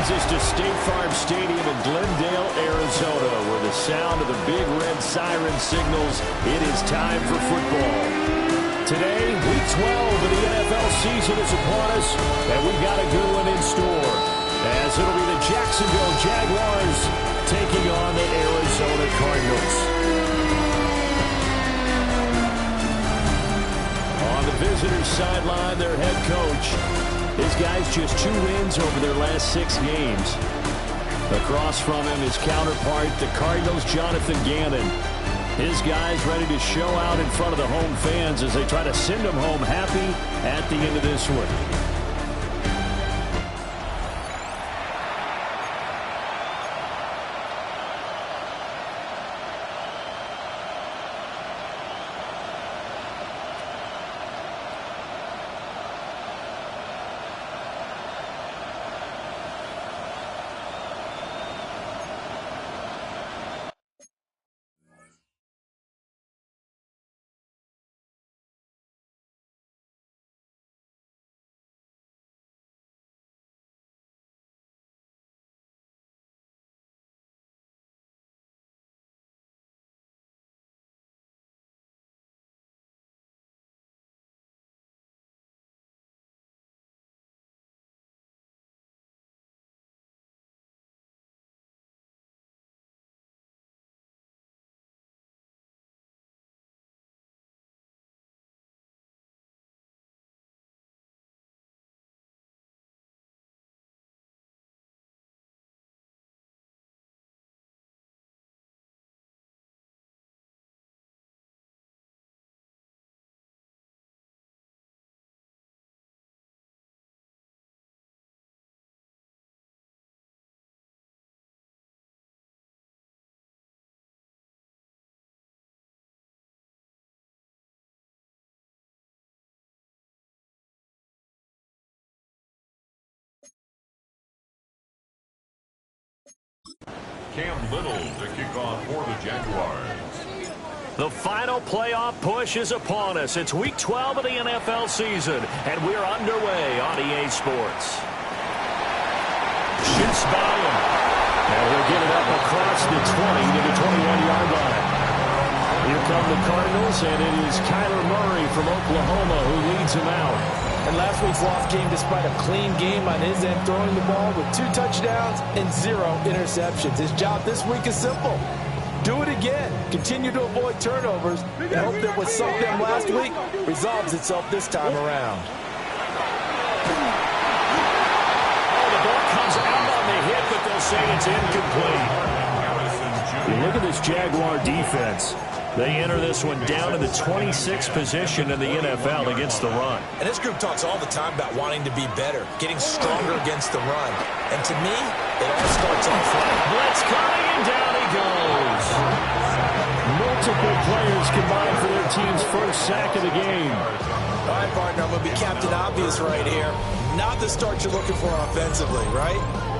brings us to State Farm Stadium in Glendale, Arizona, where the sound of the big red siren signals it is time for football. Today, Week 12 of the NFL season is upon us, and we've got a good one in store, as it'll be the Jacksonville Jaguars taking on the Arizona Cardinals. On the visitors' sideline, their head coach. His guys just 2 wins over their last 6 games. Across from him, his counterpart, the Cardinals' Jonathan Gannon. His guys ready to show out in front of the home fans as they try to send them home happy at the end of this one. Cam Little to kick off for the Jaguars. The final playoff push is upon us. It's Week 12 of the NFL season, and we're underway on EA Sports. Shoots by him, and he'll get it up across the 20 to the 21-yard line. Here come the Cardinals, and it is Kyler Murray from Oklahoma who leads him out. And last week's loss came despite a clean game on his end, throwing the ball with 2 touchdowns and 0 interceptions. His job this week is simple. Do it again. Continue to avoid turnovers and hope that what sunk them last week resolves itself this time around. Oh, the ball comes out on the hit, but they'll say it's incomplete. Look at this Jaguar defense. They enter this one down in the 26th position in the NFL against the run. And this group talks all the time about wanting to be better, getting stronger against the run. And to me, it all starts off right. Blitz coming, and down he goes. Multiple players combined for their team's first sack of the game. All right, partner, I'm going to be Captain Obvious right here. Not the start you're looking for offensively, right?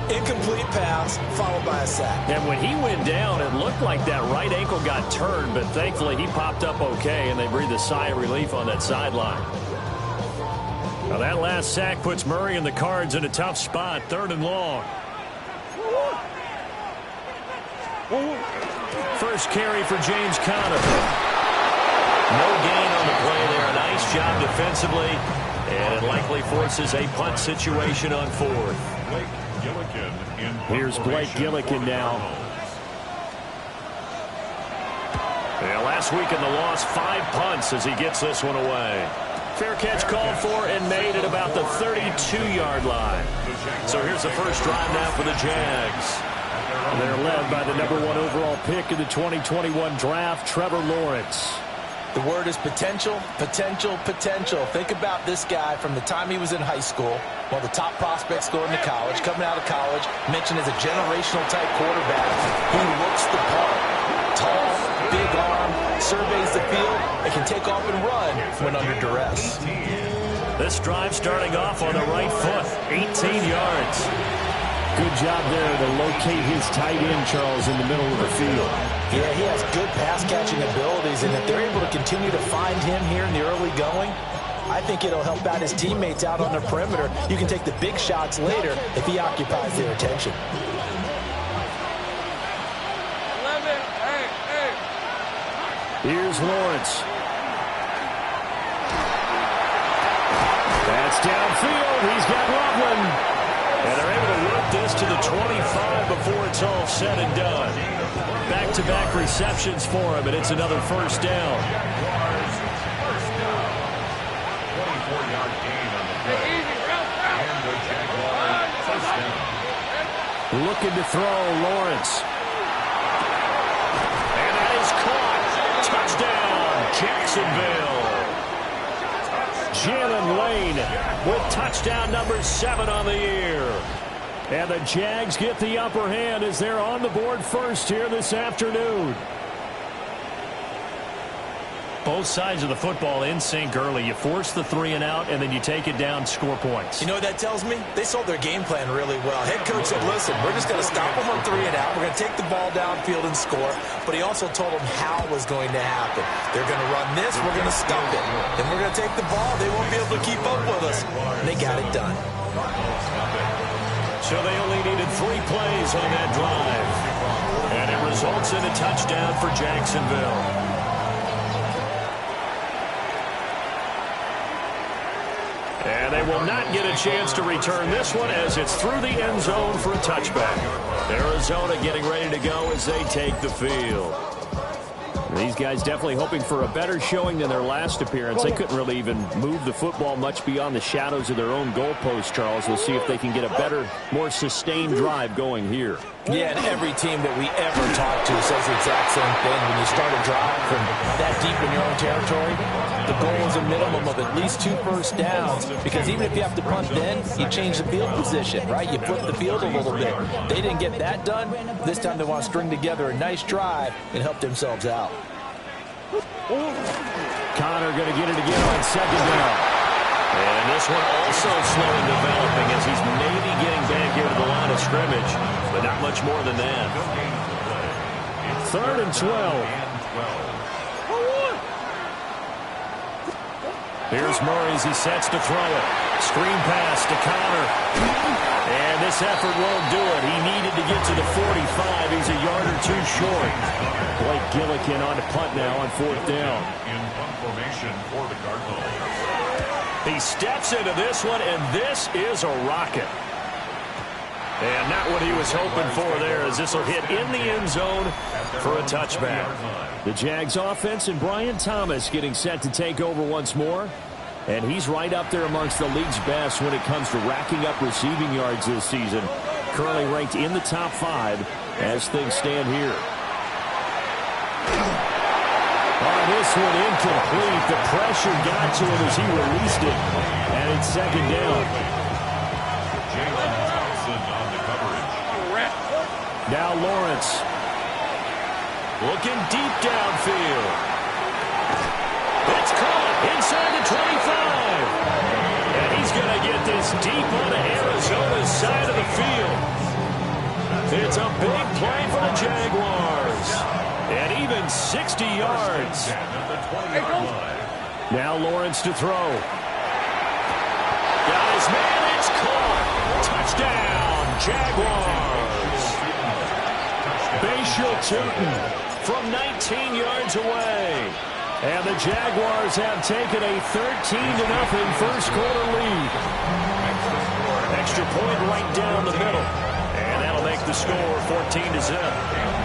Incomplete pass, followed by a sack. And when he went down, it looked like that right ankle got turned, but thankfully he popped up okay, and they breathed a sigh of relief on that sideline. Now that last sack puts Murray and the Cards in a tough spot, 3rd and long. First carry for James Conner. No gain on the play there. Nice job defensively, and it likely forces a punt situation on 4th. Here's Blake Gillikin now. Yeah, last week in the loss, 5 punts as he gets this one away. Fair catch called for and made at about the 32-yard line. So here's the first drive now for the Jags. They're led by the #1 overall pick in the 2021 draft, Trevor Lawrence. The word is potential, potential, potential. Think about this guy from the time he was in high school, one of the top prospects going to college, coming out of college, mentioned as a generational type quarterback. He looks the part. Tall, big arm, surveys the field, and can take off and run when under duress. This drive starting off on the right foot, 18 yards. Good job there to locate his tight end, Charles, in the middle of the field. Yeah, he has good pass-catching abilities, and if they're able to continue to find him here in the early going, I think it'll help out his teammates out on the perimeter. You can take the big shots later if he occupies their attention. Here's Lawrence. That's downfield. He's got Loveland. And they're able to work this to the 25 before it's all said and done. Back-to-back receptions for him, and it's another first down. 24-yard gain on the play. And the Jaguars first down. Looking to throw, Lawrence. And that is caught. Touchdown, Jacksonville. Jalen Lane with touchdown number 7 on the year. And the Jags get the upper hand as they're on the board first here this afternoon. Both sides of the football in sync early. You force the 3 and out, and then you take it down, score points. You know what that tells me? They sold their game plan really well. Head coach said, listen, we're just going to stop them on 3 and out. We're going to take the ball downfield and score. But he also told them how it was going to happen. They're going to run this. We're going to stump it. Then we're going to take the ball. They won't be able to keep up with us. And they got it done. So they only needed 3 plays on that drive. And it results in a touchdown for Jacksonville. And they will not get a chance to return this one as it's through the end zone for a touchback. Arizona getting ready to go as they take the field. These guys definitely hoping for a better showing than their last appearance. They couldn't really even move the football much beyond the shadows of their own goalpost, Charles. We'll see if they can get a better, more sustained drive going here. Yeah, and every team that we ever talk to says the exact same thing. When you start a drive from that deep in your own territory, the goal is a minimum of at least 2 first downs, because even if you have to punt then, you change the field position, right? You flip the field a little bit. They didn't get that done. This time they want to string together a nice drive and help themselves out. Connor going to get it again on second down. And this one also slow in developing as he's maybe getting back here to the line of scrimmage, but not much more than that. 3rd and 12. Here's Murray as he sets to throw it. Screen pass to Connor. And this effort won't do it. He needed to get to the 45. He's a yard or 2 short. Blake Gillikin on to punt now on 4th down. In punt formation for the Cardinals. He steps into this one, and this is a rocket. And not what he was hoping for there, as this will hit in the end zone for a touchback. The Jags offense and Brian Thomas getting set to take over once more. And he's right up there amongst the league's best when it comes to racking up receiving yards this season. Currently ranked in the top 5 as things stand here. On this one, incomplete. The pressure got to him as he released it. And it's 2nd down. Jalen Thompson on the coverage. Now Lawrence. Looking deep downfield. It's caught inside the 25. And he's going to get this deep onto Arizona's side of the field. It's a big play for the Jaguars. And even 60 yards. Now Lawrence to throw. Got his man, it's caught. Touchdown, Jaguars. Bashal Tutin from 19 yards away. And the Jaguars have taken a 13-0 first quarter lead. Extra point right down the middle. And that'll make the score 14-0.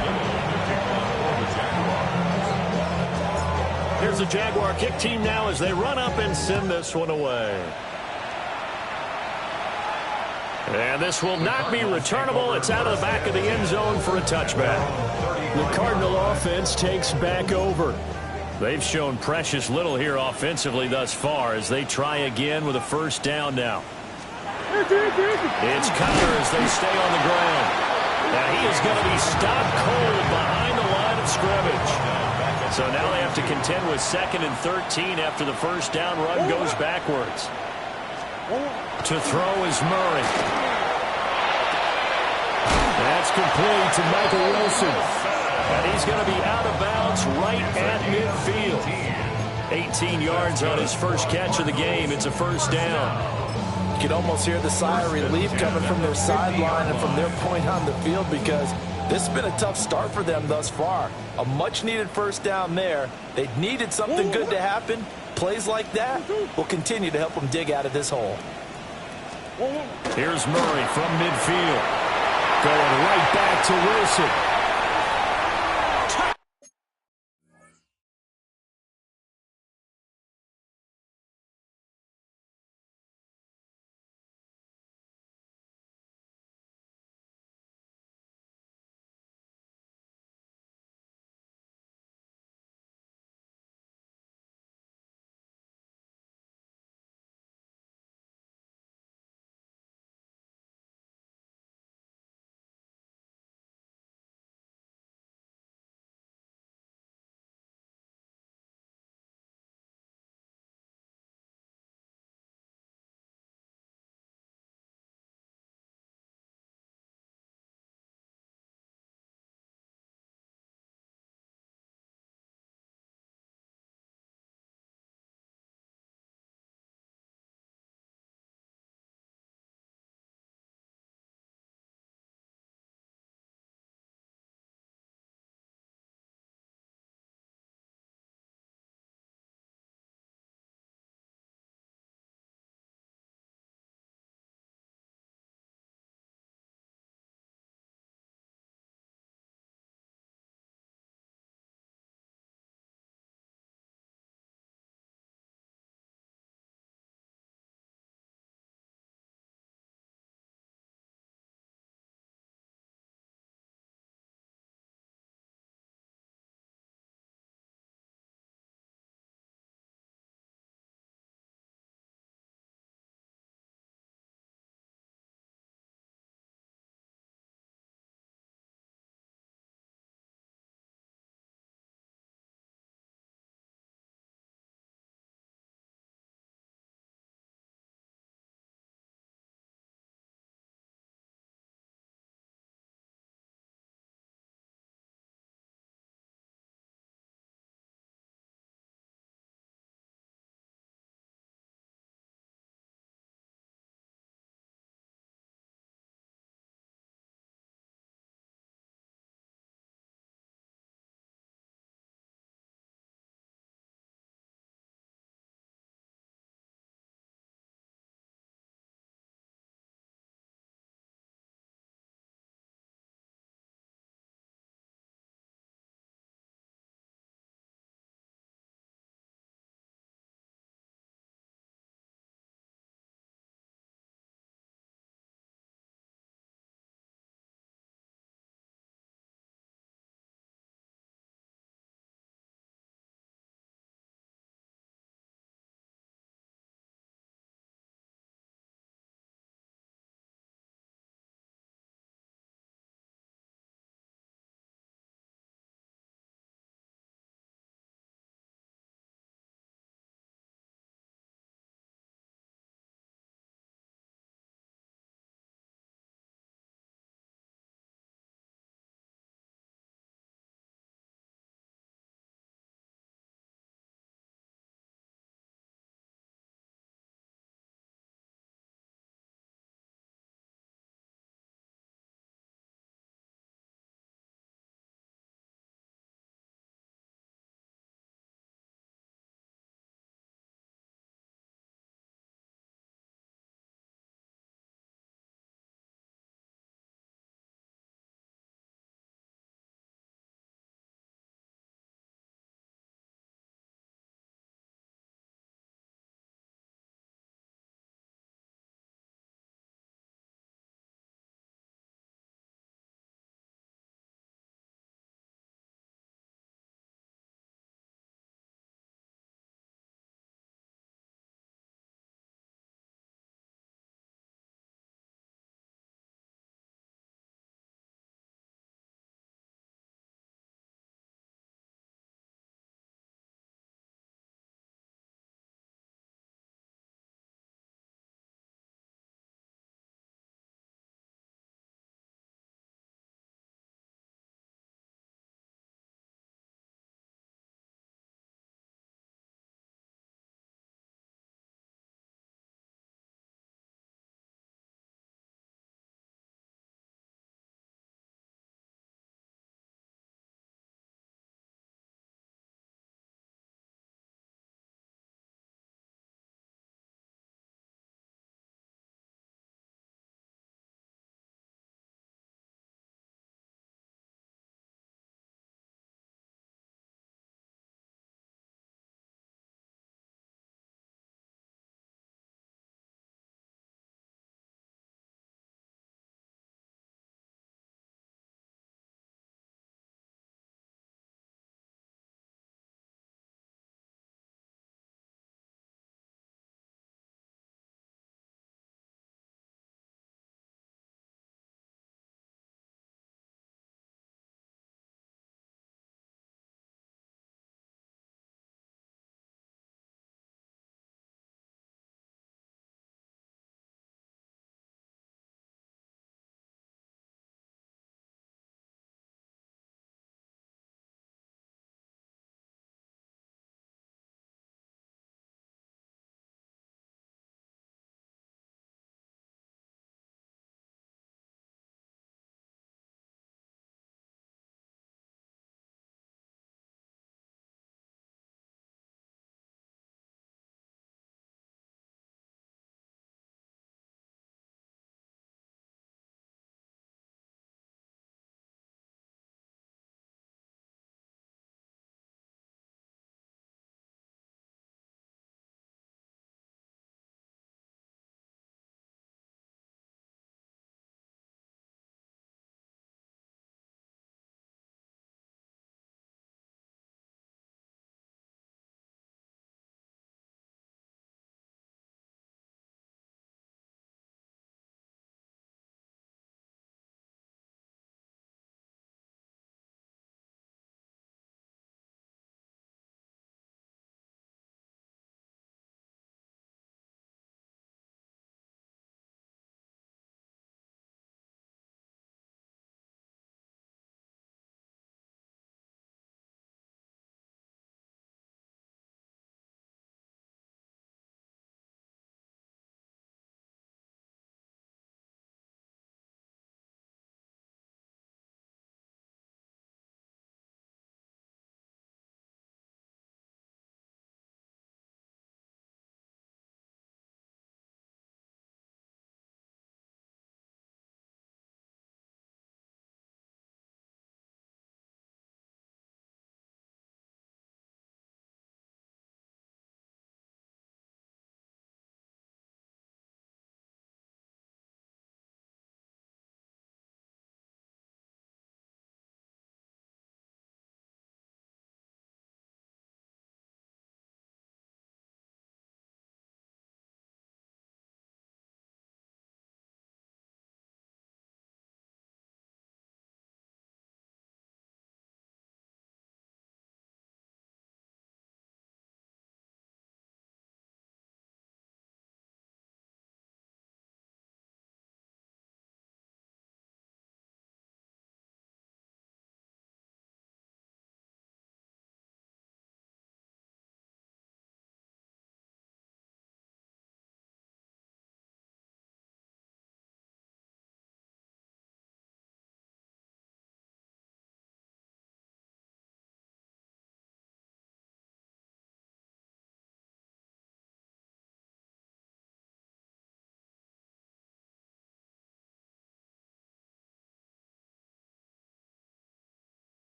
Here's the Jaguar kick team now as they run up and send this one away. And this will not be returnable. It's out of the back of the end zone for a touchback. The Cardinal offense takes back over. They've shown precious little here offensively thus far as they try again with a first down now. It's Connor as they stay on the ground. Now he is going to be stopped cold behind the line of scrimmage. So now they have to contend with 2nd and 13 after the first down run goes backwards. To throw is Murray. That's complete to Michael Wilson. And he's going to be out of bounds right at midfield. 18 yards on his first catch of the game. It's a first down. You can almost hear the sigh of relief coming from their sideline and from their point on the field, because this has been a tough start for them thus far. A much-needed first down there. They needed something good to happen. Plays like that will continue to help them dig out of this hole. Here's Murray from midfield. Going right back to Wilson.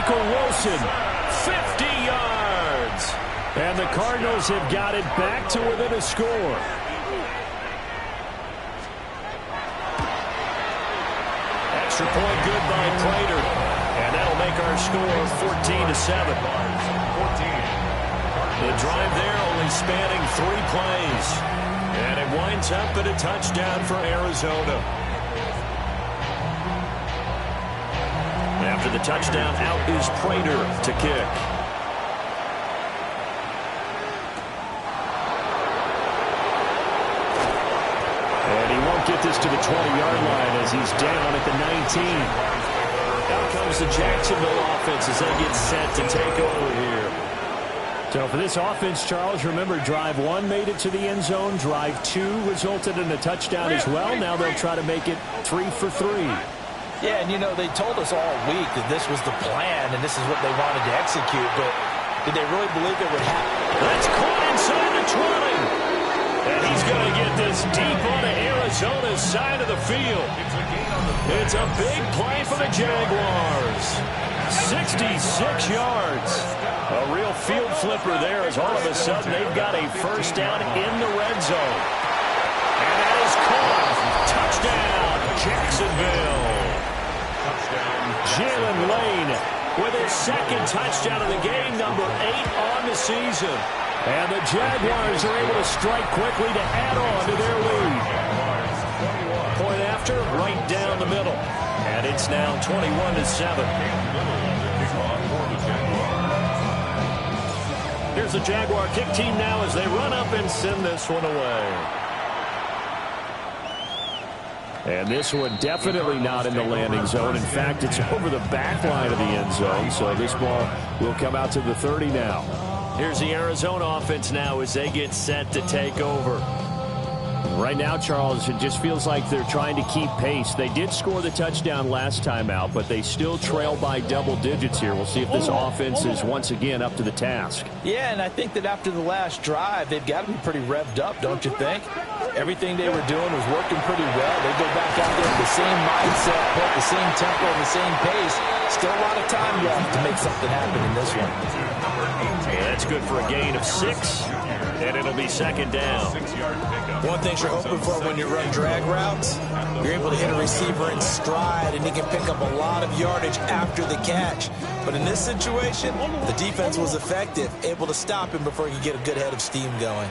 Michael Wilson, 50 yards. And the Cardinals have got it back to within a score. Extra point good by Prater. And that'll make our score 14-7. The drive there only spanning 3 plays. And it winds up at a touchdown for Arizona. After the touchdown, out is Prater to kick. And he won't get this to the 20-yard line as he's down at the 19. Out comes the Jacksonville offense as they get set to take over here. So for this offense, Charles, remember, drive 1 made it to the end zone. Drive 2 resulted in a touchdown as well. Now they'll try to make it 3 for 3. Yeah, and, you know, they told us all week that this was the plan and this is what they wanted to execute, but did they really believe it would happen? That's caught inside the 20. And he's going to get this deep onto Arizona's side of the field. It's a big play for the Jaguars. 66 yards. A real field flipper there as all of a sudden they've got a first down in the red zone. And that is caught. Touchdown, Jacksonville. Jalen Lane with his second touchdown of the game, number 8 on the season. And the Jaguars are able to strike quickly to add on to their lead. Point after, right down the middle. And it's now 21-7. Here's the Jaguar kick team now as they run up and send this one away. And this one definitely not in the landing zone. In fact, it's over the back line of the end zone. So this ball will come out to the 30 now. Here's the Arizona offense now as they get set to take over. Right now, Charles, it just feels like they're trying to keep pace. They did score the touchdown last time out, but they still trail by double digits here. We'll see if this offense is once again up to the task. Yeah, and I think that after the last drive, they've got to be pretty revved up, don't you think? Everything they were doing was working pretty well. They go back out there with the same mindset, put the same tempo, the same pace. Still a lot of time left to make something happen in this one. Yeah, that's good for a gain of 6, and it'll be second down. One thing you're hoping for when you run drag routes, you're able to hit a receiver in stride, and he can pick up a lot of yardage after the catch. But in this situation, the defense was effective, able to stop him before he could get a good head of steam going.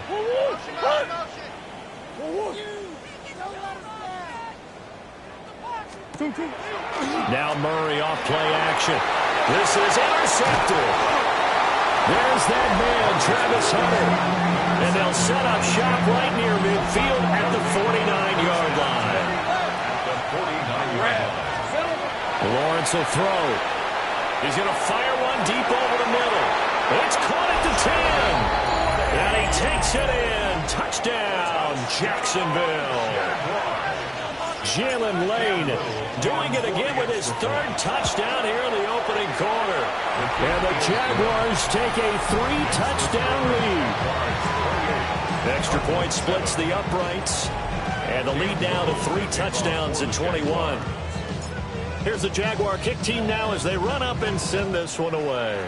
Now Murray off play action. This is intercepted. There's that man, Travis Hunter. And they'll set up shop right near midfield at the 49-yard line. Lawrence will throw. He's going to fire one deep over the middle. It's caught at the 10. And he takes it in. Touchdown, Jacksonville. Jalen Lane doing it again with his 3rd touchdown here in the opening quarter. And the Jaguars take a 3-touchdown lead. Extra point splits the uprights. And the lead now to 3 touchdowns in 21. Here's the Jaguar kick team now as they run up and send this one away.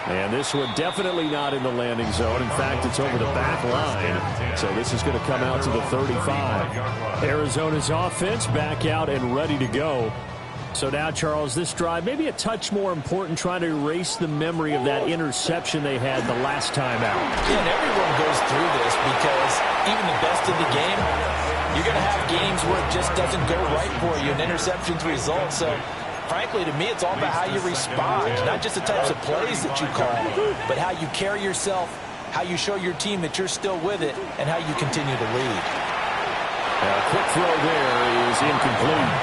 And this one definitely not in the landing zone. In fact, it's over the back line. So this is going to come out to the 35. Arizona's offense back out and ready to go. So now, Charles, this drive maybe a touch more important, trying to erase the memory of that interception they had the last time out. Yeah, and everyone goes through this because even the best of the game, you're going to have games where it just doesn't go right for you and interceptions result. So frankly, to me, it's all about how you respond, not just the types of plays that you call, but how you carry yourself, how you show your team that you're still with it, and how you continue to lead. A quick throw there is incomplete.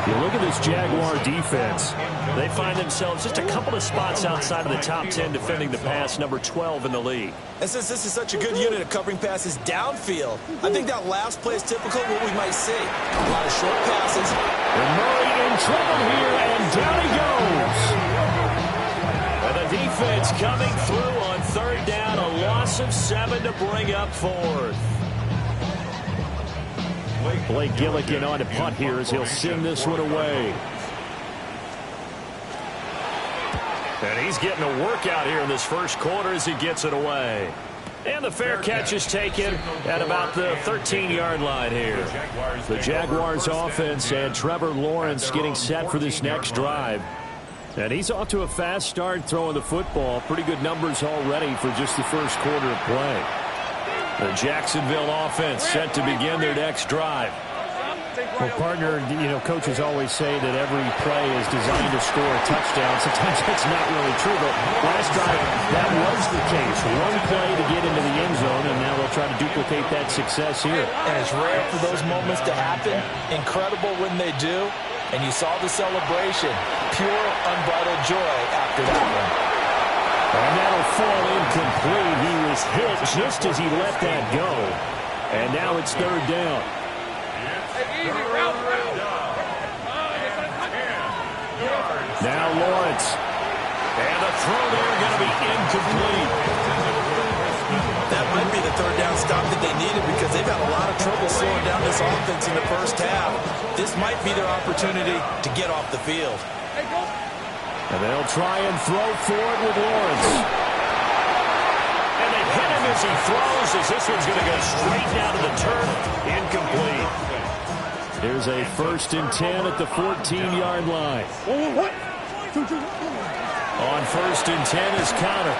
You look at this Jaguar defense. They find themselves just a couple of spots outside of the top 10 defending the pass, number 12 in the league. And since this is such a good unit of covering passes downfield, I think that last play is typical of what we might see. A lot of short passes. And Murray in trouble here, and down he goes. And the defense coming through on 3rd down, a loss of 7 to bring up 4th. Blake Gillikin on to punt here as he'll send this one away. And he's getting a workout here in this first quarter as he gets it away. And the fair catch is taken at about the 13-yard line here. The Jaguars offense and Trevor Lawrence getting set for this next drive. And he's off to a fast start throwing the football. Pretty good numbers already for just the first quarter of play. The Jacksonville offense set to begin their next drive. Well, partner, coaches always say that every play is designed to score a touchdown. Sometimes that's not really true, but last drive, that was the case. One play to get into the end zone, and now they'll try to duplicate that success here. And it's rare for those moments to happen. Incredible when they do. And you saw the celebration. Pure, unbridled joy after that one. And that'll fall incomplete. He was hit just as he let that go. And now it's third down. Now Lawrence. And the throw there going to be incomplete. That might be the third down stop that they needed because they've had a lot of trouble slowing down this offense in the first half. This might be their opportunity to get off the field. And they'll try and throw for it with Lawrence. And they hit him as he throws, as this one's going to go straight down to the turf. Incomplete. Here's a 1st and 10 at the 14-yard line. On 1st and 10 is Conner.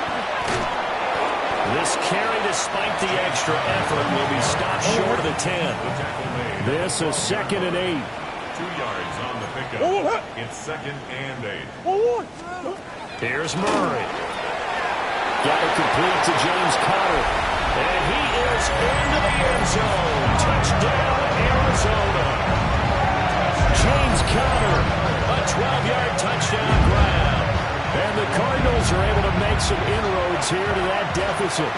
This carry, despite the extra effort, will be stopped short of the 10. This is 2nd and 8. 2 yards on the pickup. It's 2nd and 8. Here's Murray. Got it complete to James Conner. And he is into the end zone. Touchdown, Arizona. James Conner, a 12-yard touchdown grab. And the Cardinals are able to make some inroads here to that deficit.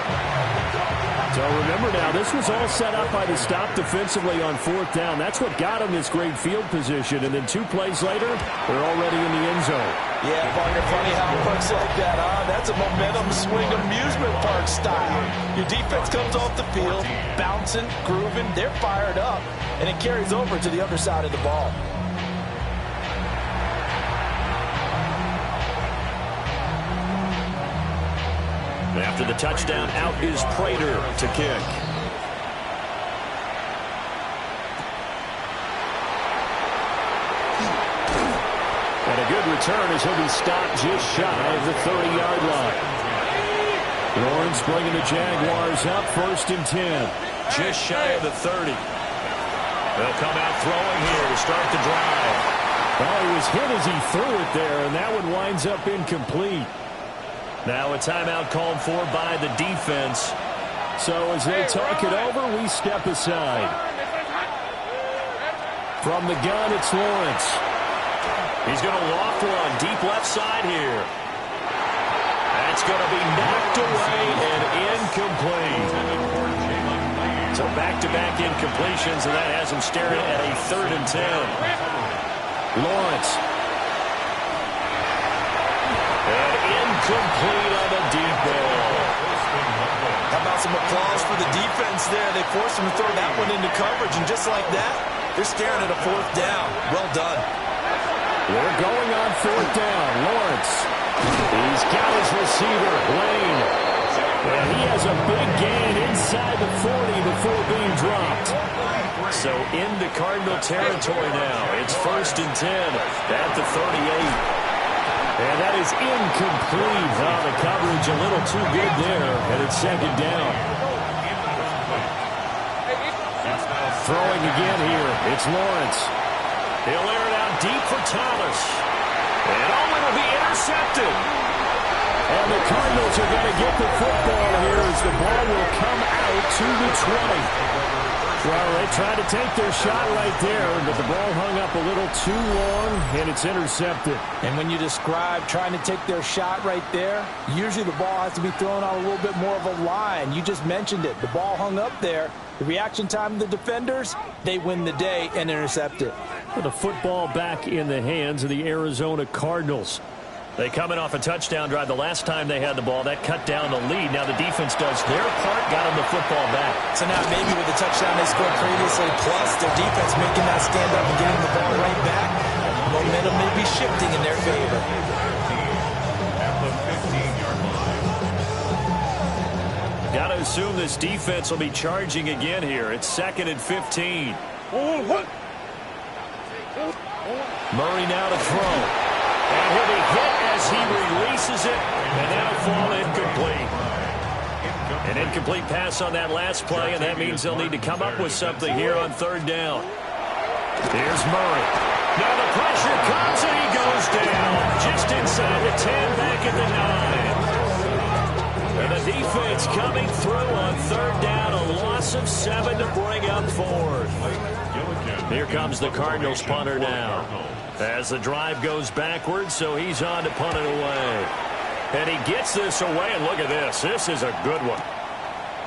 So remember now, this was all set up by the stop defensively on 4th down. That's what got them this great field position. And then 2 plays later, they're already in the end zone. Yeah, partner, funny how it works like that, huh? That's a momentum swing amusement park style. Your defense comes off the field, bouncing, grooving, they're fired up, and it carries over to the other side of the ball. After the touchdown, out is Prater to kick. And a good return as he'll be stopped just shy of the 30-yard line. Lawrence bringing the Jaguars up 1st and 10. Just shy of the 30. They'll come out throwing here to start the drive. Well, he was hit as he threw it there, and that one winds up incomplete. Now a timeout called for by the defense. So as they talk it over, we step aside. From the gun, it's Lawrence. He's going to loft one deep left side here. That's going to be knocked away and incomplete. So back-to-back incompletions, and that has him staring at a 3rd and 10. Lawrence. And incomplete on the deep ball. How about some applause for the defense there? They forced him to throw that one into coverage, and just like that, they're staring at a 4th down. Well done. They're going on 4th down. Lawrence. He's got his receiver, Lane. And he has a big gain inside the 40 before being dropped. So into Cardinal territory now. It's 1st and 10 at the 38. And that is incomplete. Oh, the coverage a little too good there, and it's 2nd down. Throwing again here. It's Lawrence. He'll air it out deep for Thomas. And it'll be intercepted. And the Cardinals are going to get the football here as the ball will come out to the 20. Well, they tried to take their shot right there, but the ball hung up a little too long, and it's intercepted. And when you describe trying to take their shot right there, usually the ball has to be thrown out a little bit more of a line. You just mentioned it. The ball hung up there. The reaction time of the defenders, they win the day and intercept it. The football back in the hands of the Arizona Cardinals. They come in off a touchdown drive the last time they had the ball. That cut down the lead. Now the defense does their part, got them the football back. So now maybe with the touchdown they scored previously, plus their defense making that stand up and getting the ball right back, momentum may be shifting in their favor. At the 15-yard line. Got to assume this defense will be charging again here. It's 2nd and 15. Murray now to throw. And he'll be hit as he releases it, and that'll fall incomplete. An incomplete pass on that last play, and that means they'll need to come up with something here on 3rd down. Here's Murray. Now the pressure comes, and he goes down. Just inside the 10, back at the 9. And the defense coming through on 3rd down, a loss of 7 to bring up 4th. Here comes the Cardinals punter now. As the drive goes backwards, so he's on to punt it away. And he gets this away, and look at this. This is a good one.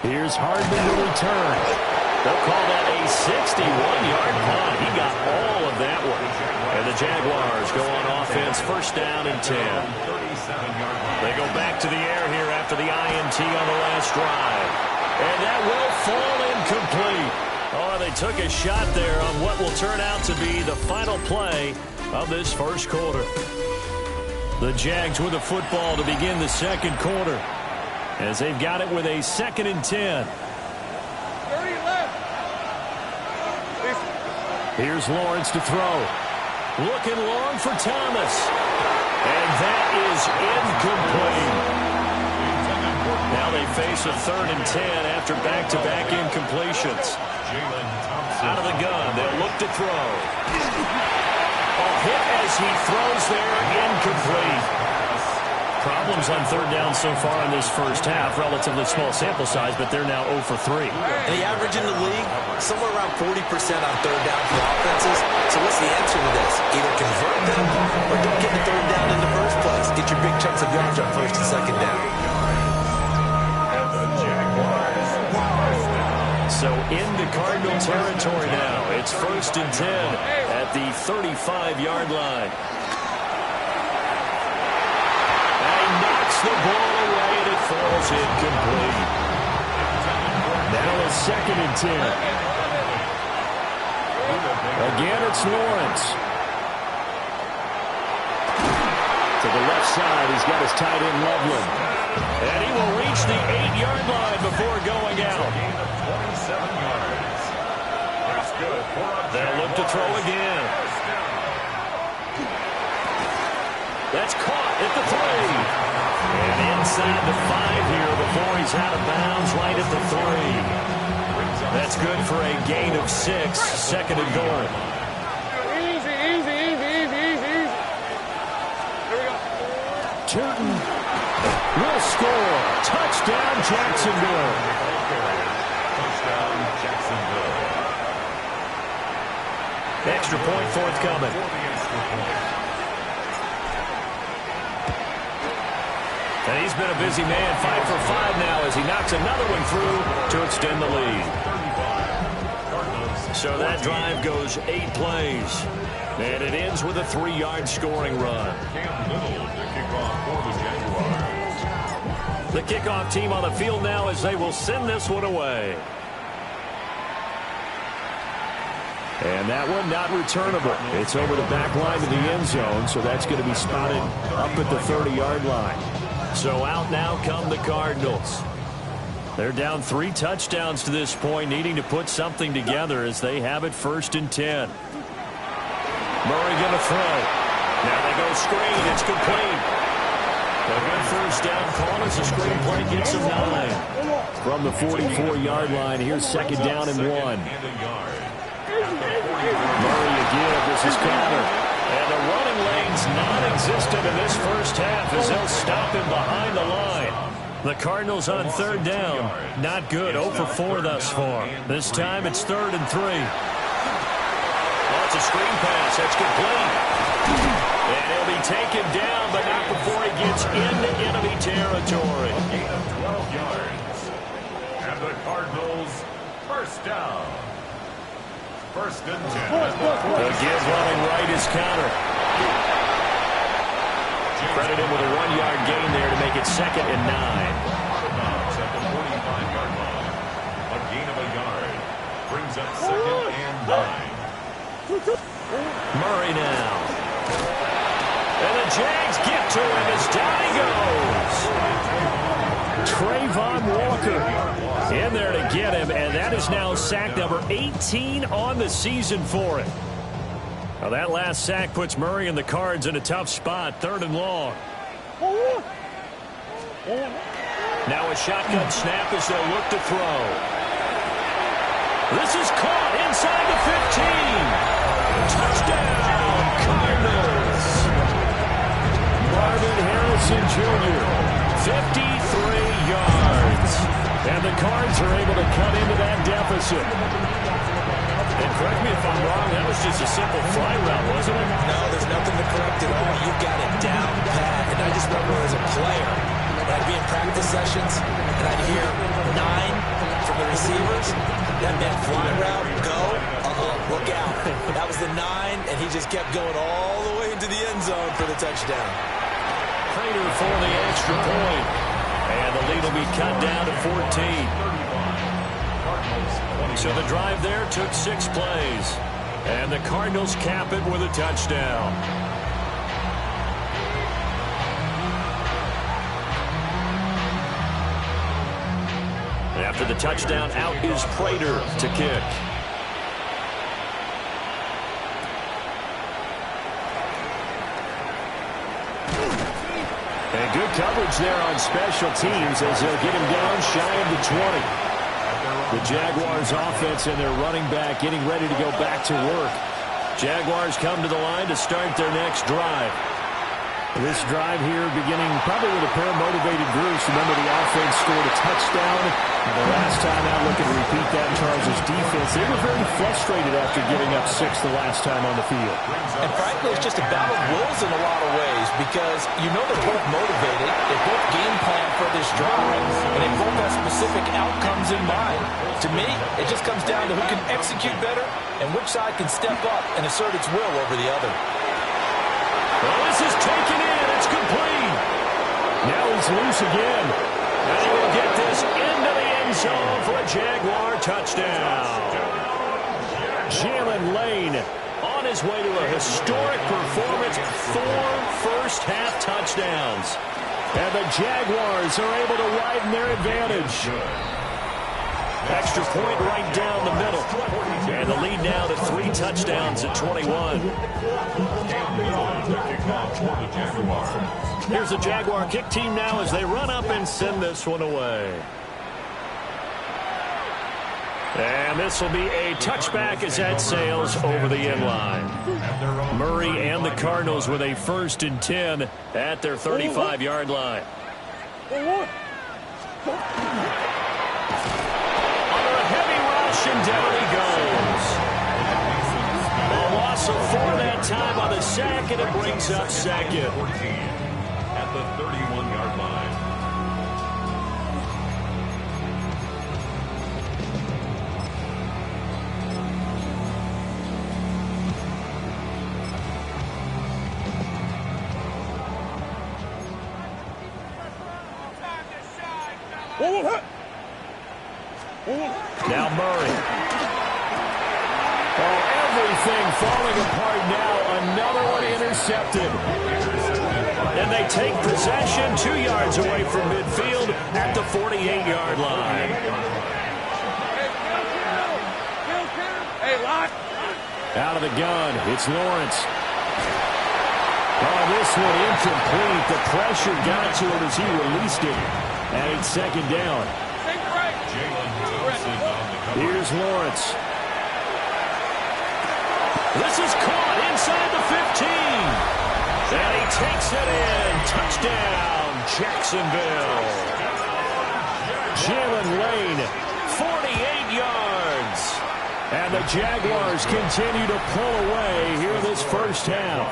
Here's Hardman to return. They'll call that a 61-yard punt. He got all of that one. And the Jaguars go on offense, 1st down and 10. They go back to the air here after the INT on the last drive. And that will fall incomplete. Oh, they took a shot there on what will turn out to be the final play of this 1st quarter. The Jags with the football to begin the 2nd quarter, as they've got it with a 2nd and 10. 30 left. Here's Lawrence to throw. Looking long for Thomas. And that is incomplete. Now they face a 3rd and 10 after back-to-back incompletions. Out of the gun, they'll look to throw. A hit as he throws there, incomplete. Problems on 3rd down so far in this 1st half. Relatively small sample size, but they're now 0 for 3. And the average in the league, somewhere around 40% on 3rd down for offenses. So what's the answer to this? Either convert them or don't get the 3rd down in the first place. Get your big chunks of yards on 1st and 2nd down. So into Cardinal territory now. It's 1st and 10 at the 35-yard line. And he knocks the ball away, and it falls incomplete. Now a 2nd and 10. Again, it's Lawrence. To the left side, he's got his tight end, Loveland. And he will reach the 8-yard line before going out. 27 yards. That's good. They'll look to throw again. That's caught at the 3. And inside the 5 here before he's out of bounds, right at the 3. That's good for a gain of 6, 2nd and goal. Easy, easy, easy, easy, easy, easy. Here we go. Turton will score. Touchdown, Jacksonville. Touchdown, Jacksonville. Extra point forthcoming. For the extra point. And he's been a busy man, 5 for 5 now as he knocks another one through to extend the lead. So that drive goes 8 plays. And it ends with a 3-yard scoring run. Cam Little to kick off for the Jaguars. The kickoff team on the field now as they will send this one away. And that one not returnable. It's over the back line to the end zone, so that's going to be spotted up at the 30-yard line. So out now come the Cardinals. They're down 3 touchdowns to this point, needing to put something together as they have it 1st and 10. Murray going to throw. Now they go screen. It's complete. A good 1st down call as the screen play gets them 9. From the 44-yard line, here's 2nd down and 1. Murray again. This is Conner. And the running lane's non-existent in this 1st half as they'll stop him behind the line. The Cardinals on 3rd down. Not good. 0 for 4 thus far. This time it's 3rd and 3. That's a screen pass. That's complete. And he'll be taken down, but not before he gets into enemy territory. Gain of 12 yards. And the Cardinals, 1st down. 1st and 10. The give running right is Conner. Credit him with a 1-yard gain there to make it 2nd and 9. At the 45-yard line. A gain of a yard. Brings up 2nd and 9. Murray now. And the Jags get to him as down he goes. Trayvon Walker in there to get him, and that is now sack number 18 on the season for him. Now that last sack puts Murray and the Cards in a tough spot, 3rd and long. Now a shotgun snap as they'll look to throw. This is caught inside the 15. Touchdown, Cardinals. Marvin Harrison Jr., 53 yards. And the Cards are able to cut into that deficit. And correct me if I'm wrong, that was just a simple fly route, wasn't it? No, there's nothing to correct at all. You got it down pat. And I just remember as a player, when I'd be in practice sessions, and I'd hear 9 from the receivers. That meant fly route, go, look out. That was the 9, and he just kept going all the way into the end zone for the touchdown. Prater for the extra point. And the lead will be cut down to 14. So the drive there took 6 plays. And the Cardinals cap it with a touchdown. After the touchdown, out is Prater to kick. And good coverage there on special teams as they'll get him down shy of the 20. The Jaguars offense and their running back getting ready to go back to work. Jaguars come to the line to start their next drive. This drive here beginning probably with a pair of motivated groups. Remember, the offense scored a touchdown. The last time out, looking to repeat that in Charles' defense. They were very frustrated after giving up 6 the last time on the field. And frankly, it's just a battle of wills in a lot of ways because you know they're both motivated. They both game plan for this drive, and they both have specific outcomes in mind. To me, it just comes down to who can execute better and which side can step up and assert its will over the other. Well, this is taken in. It's complete. Now he's loose again. And he will get this into the end zone for a Jaguar touchdown. Jalen Lane on his way to a historic performance. 4 first-half touchdowns. And the Jaguars are able to widen their advantage. Extra point right down the middle. And the lead now to 3 touchdowns at 21. Here's the Jaguar kick team now as they run up and send this one away. And this will be a touchback as that sails over the end line. Murray and the Cardinals with a 1st and 10 at their 35-yard line. And down he goes. A loss of 4 that time on the sack, and it brings up 2nd. At the 31-yard line. Now Murray. Oh, everything falling apart now. Another one intercepted. And they take possession 2 yards away from midfield at the 48-yard line. Out of the gun, it's Lawrence. Oh, this one incomplete. The pressure got to him as he released it. And it's 2nd down. Here's Lawrence. This is caught inside the 15. And he takes it in. Touchdown, Jacksonville. Jalen Lane, 48 yards. And the Jaguars continue to pull away here this first half.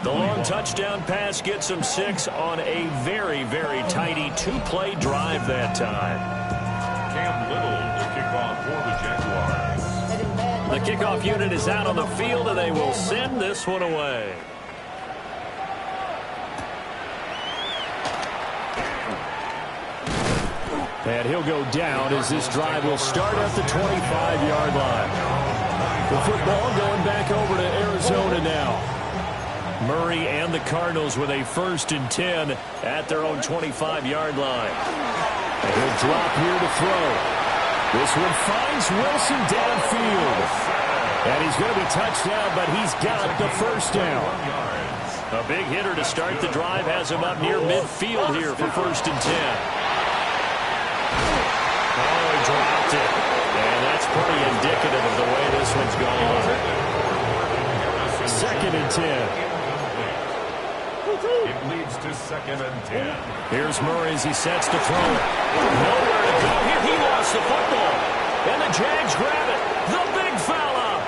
The long touchdown pass gets them 6 on a very, very tidy 2-play drive that time. Cam Little, the kickoff for the Jaguars. The kickoff unit is out on the field, and they will send this one away. And he'll go down as this drive will start at the 25-yard line. The football going back over to Arizona now. Murray and the Cardinals with a 1st and 10 at their own 25-yard line. And he'll drop here to throw. This one finds Wilson downfield. And he's going to be touched down, but he's got the 1st down. A big hitter to start the drive has him up near midfield here for 1st and 10. Oh, he dropped it. And that's pretty indicative of the way this one's going. 2nd and 10. It leads to 2nd and 10. Here's Murray as he sets to throw it. Nowhere to go here. He lost the football. And the Jags grab it. The big fella.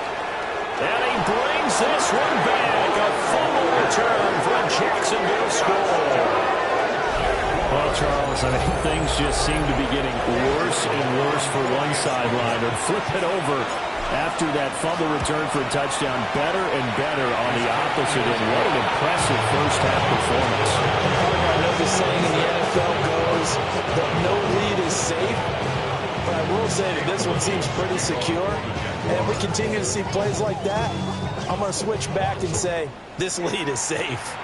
And he brings this one back. A fumble return for a Jacksonville score. Well, Charles, I mean, things just seem to be getting worse and worse for one sideline. And flip it over after that fumble return for a touchdown. Better and better on the opposite end. What an impressive first-half performance. I know the saying in the NFL goes that no lead is safe, but I will say that this one seems pretty secure. And if we continue to see plays like that, I'm going to switch back and say this lead is safe.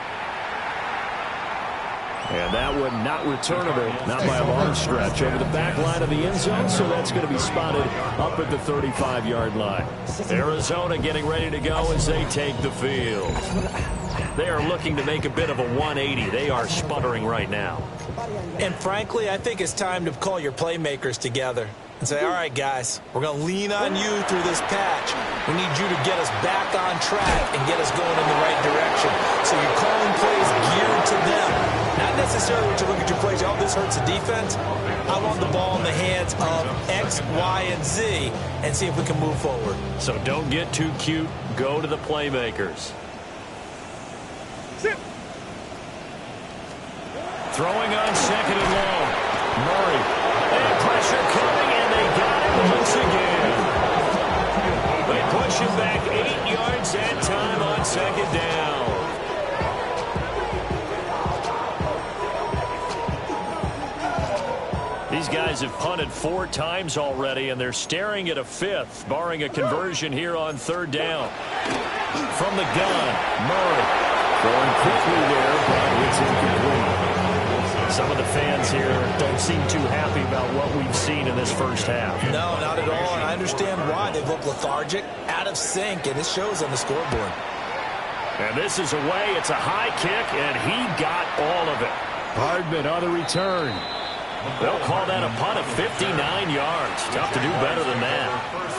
And that one not returnable, not by a long stretch, over the back line of the end zone, so that's going to be spotted up at the 35-yard line. Arizona getting ready to go as they take the field. They are looking to make a bit of a 180. They are sputtering right now. And frankly, I think it's time to call your playmakers together and say, all right, guys, we're going to lean on you through this patch. We need you to get us back on track and get us going in the right direction. So you're calling plays geared to them. Not necessarily to look at your plays, oh, this hurts the defense. I want the ball in the hands of X, Y, and Z and see if we can move forward. So don't get too cute. Go to the playmakers. Throwing on 2nd and long. Murray. And pressure coming, and they got it once again. They push him back 8 yards that time on 2nd down. These guys have punted 4 times already, and they're staring at a 5th, barring a conversion here on 3rd down. From the gun, Murray. Going quickly there, but it's incomplete. Some of the fans here don't seem too happy about what we've seen in this first half. No, not at all, and I understand why. They look lethargic, out of sync, and it shows on the scoreboard. And this is away. It's a high kick, and he got all of it. Hardman on the return. They'll call that a punt of 59 yards. Tough to do better than that.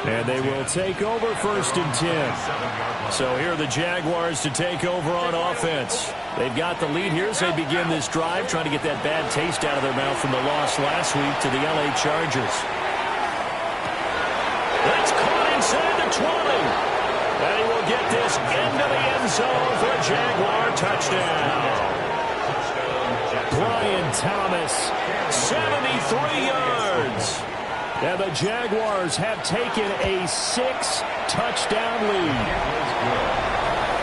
And they will take over 1st and 10. So here are the Jaguars to take over on offense. They've got the lead here as they begin this drive, trying to get that bad taste out of their mouth from the loss last week to the LA Chargers. That's caught inside the 20. And he will get this into the end zone for a Jaguar touchdown. Brian Thomas, 73 yards. And the Jaguars have taken a 6-touchdown lead.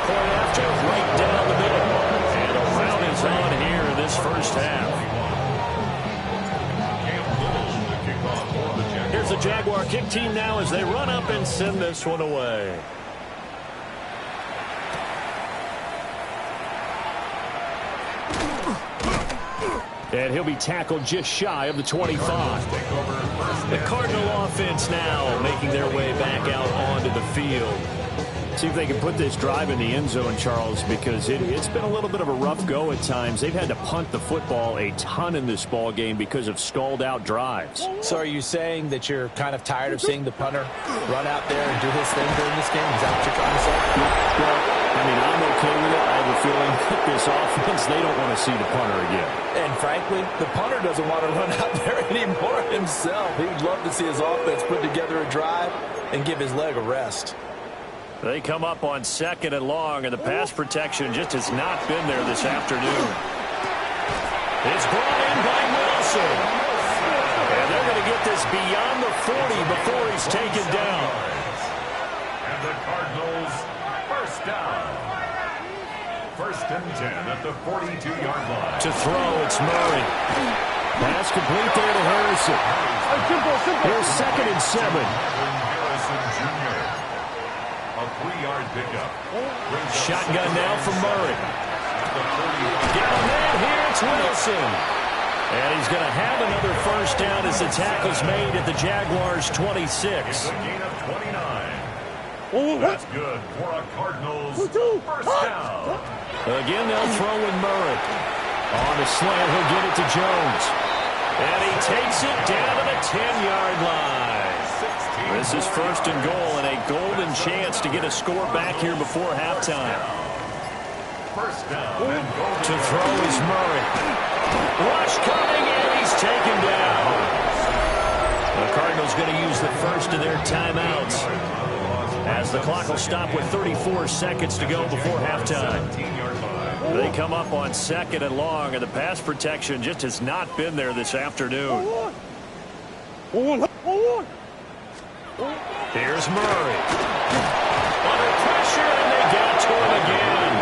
Point after, right down the middle. And a round is on here in this first half. Here's the Jaguar kick team now as they run up and send this one away. And he'll be tackled just shy of the 25. The Cardinal offense now making their way back out onto the field. See if they can put this drive in the end zone, Charles, because it's been a little bit of a rough go at times. They've had to punt the football a ton in this ball game because of stalled-out drives. So are you saying that you're kind of tired of seeing the punter run out there and do his thing during this game? Is that what you're trying to say? Well, I mean, I'm okay with it. I have a feeling that this offense, they don't want to see the punter again. And frankly, the punter doesn't want to run out there anymore himself. He'd love to see his offense put together a drive and give his leg a rest. They come up on 2nd and long, and the pass protection just has not been there this afternoon. It's brought in by Wilson. And they're going to get this beyond the 40 before he's taken down. And the Cardinals, 1st down. 1st and 10 at the 42-yard line. To throw, it's Murray. Pass complete there to Harrison. Here's 2nd and 7. Harrison Jr. A 3-yard pickup. Shotgun now from Murray. Get on that. Here it's Wilson. And he's going to have another first down as the tackle's made at the Jaguars' 26. It's a gain of 29. That's good for a Cardinals first down. Again, they'll throw in Murray. On the slant, he'll give it to Jones. And he takes it down to the 10-yard line. This is 1st and goal and a golden chance to get a score back here before halftime. First down and goal. To throw is Murray. Rush coming, and he's taken down. The Cardinals going to use the first of their timeouts, as the clock will stop with 34 seconds to go before halftime. They come up on 2nd and long, and the pass protection just has not been there this afternoon. Here's Murray. Under pressure, and they got to him again.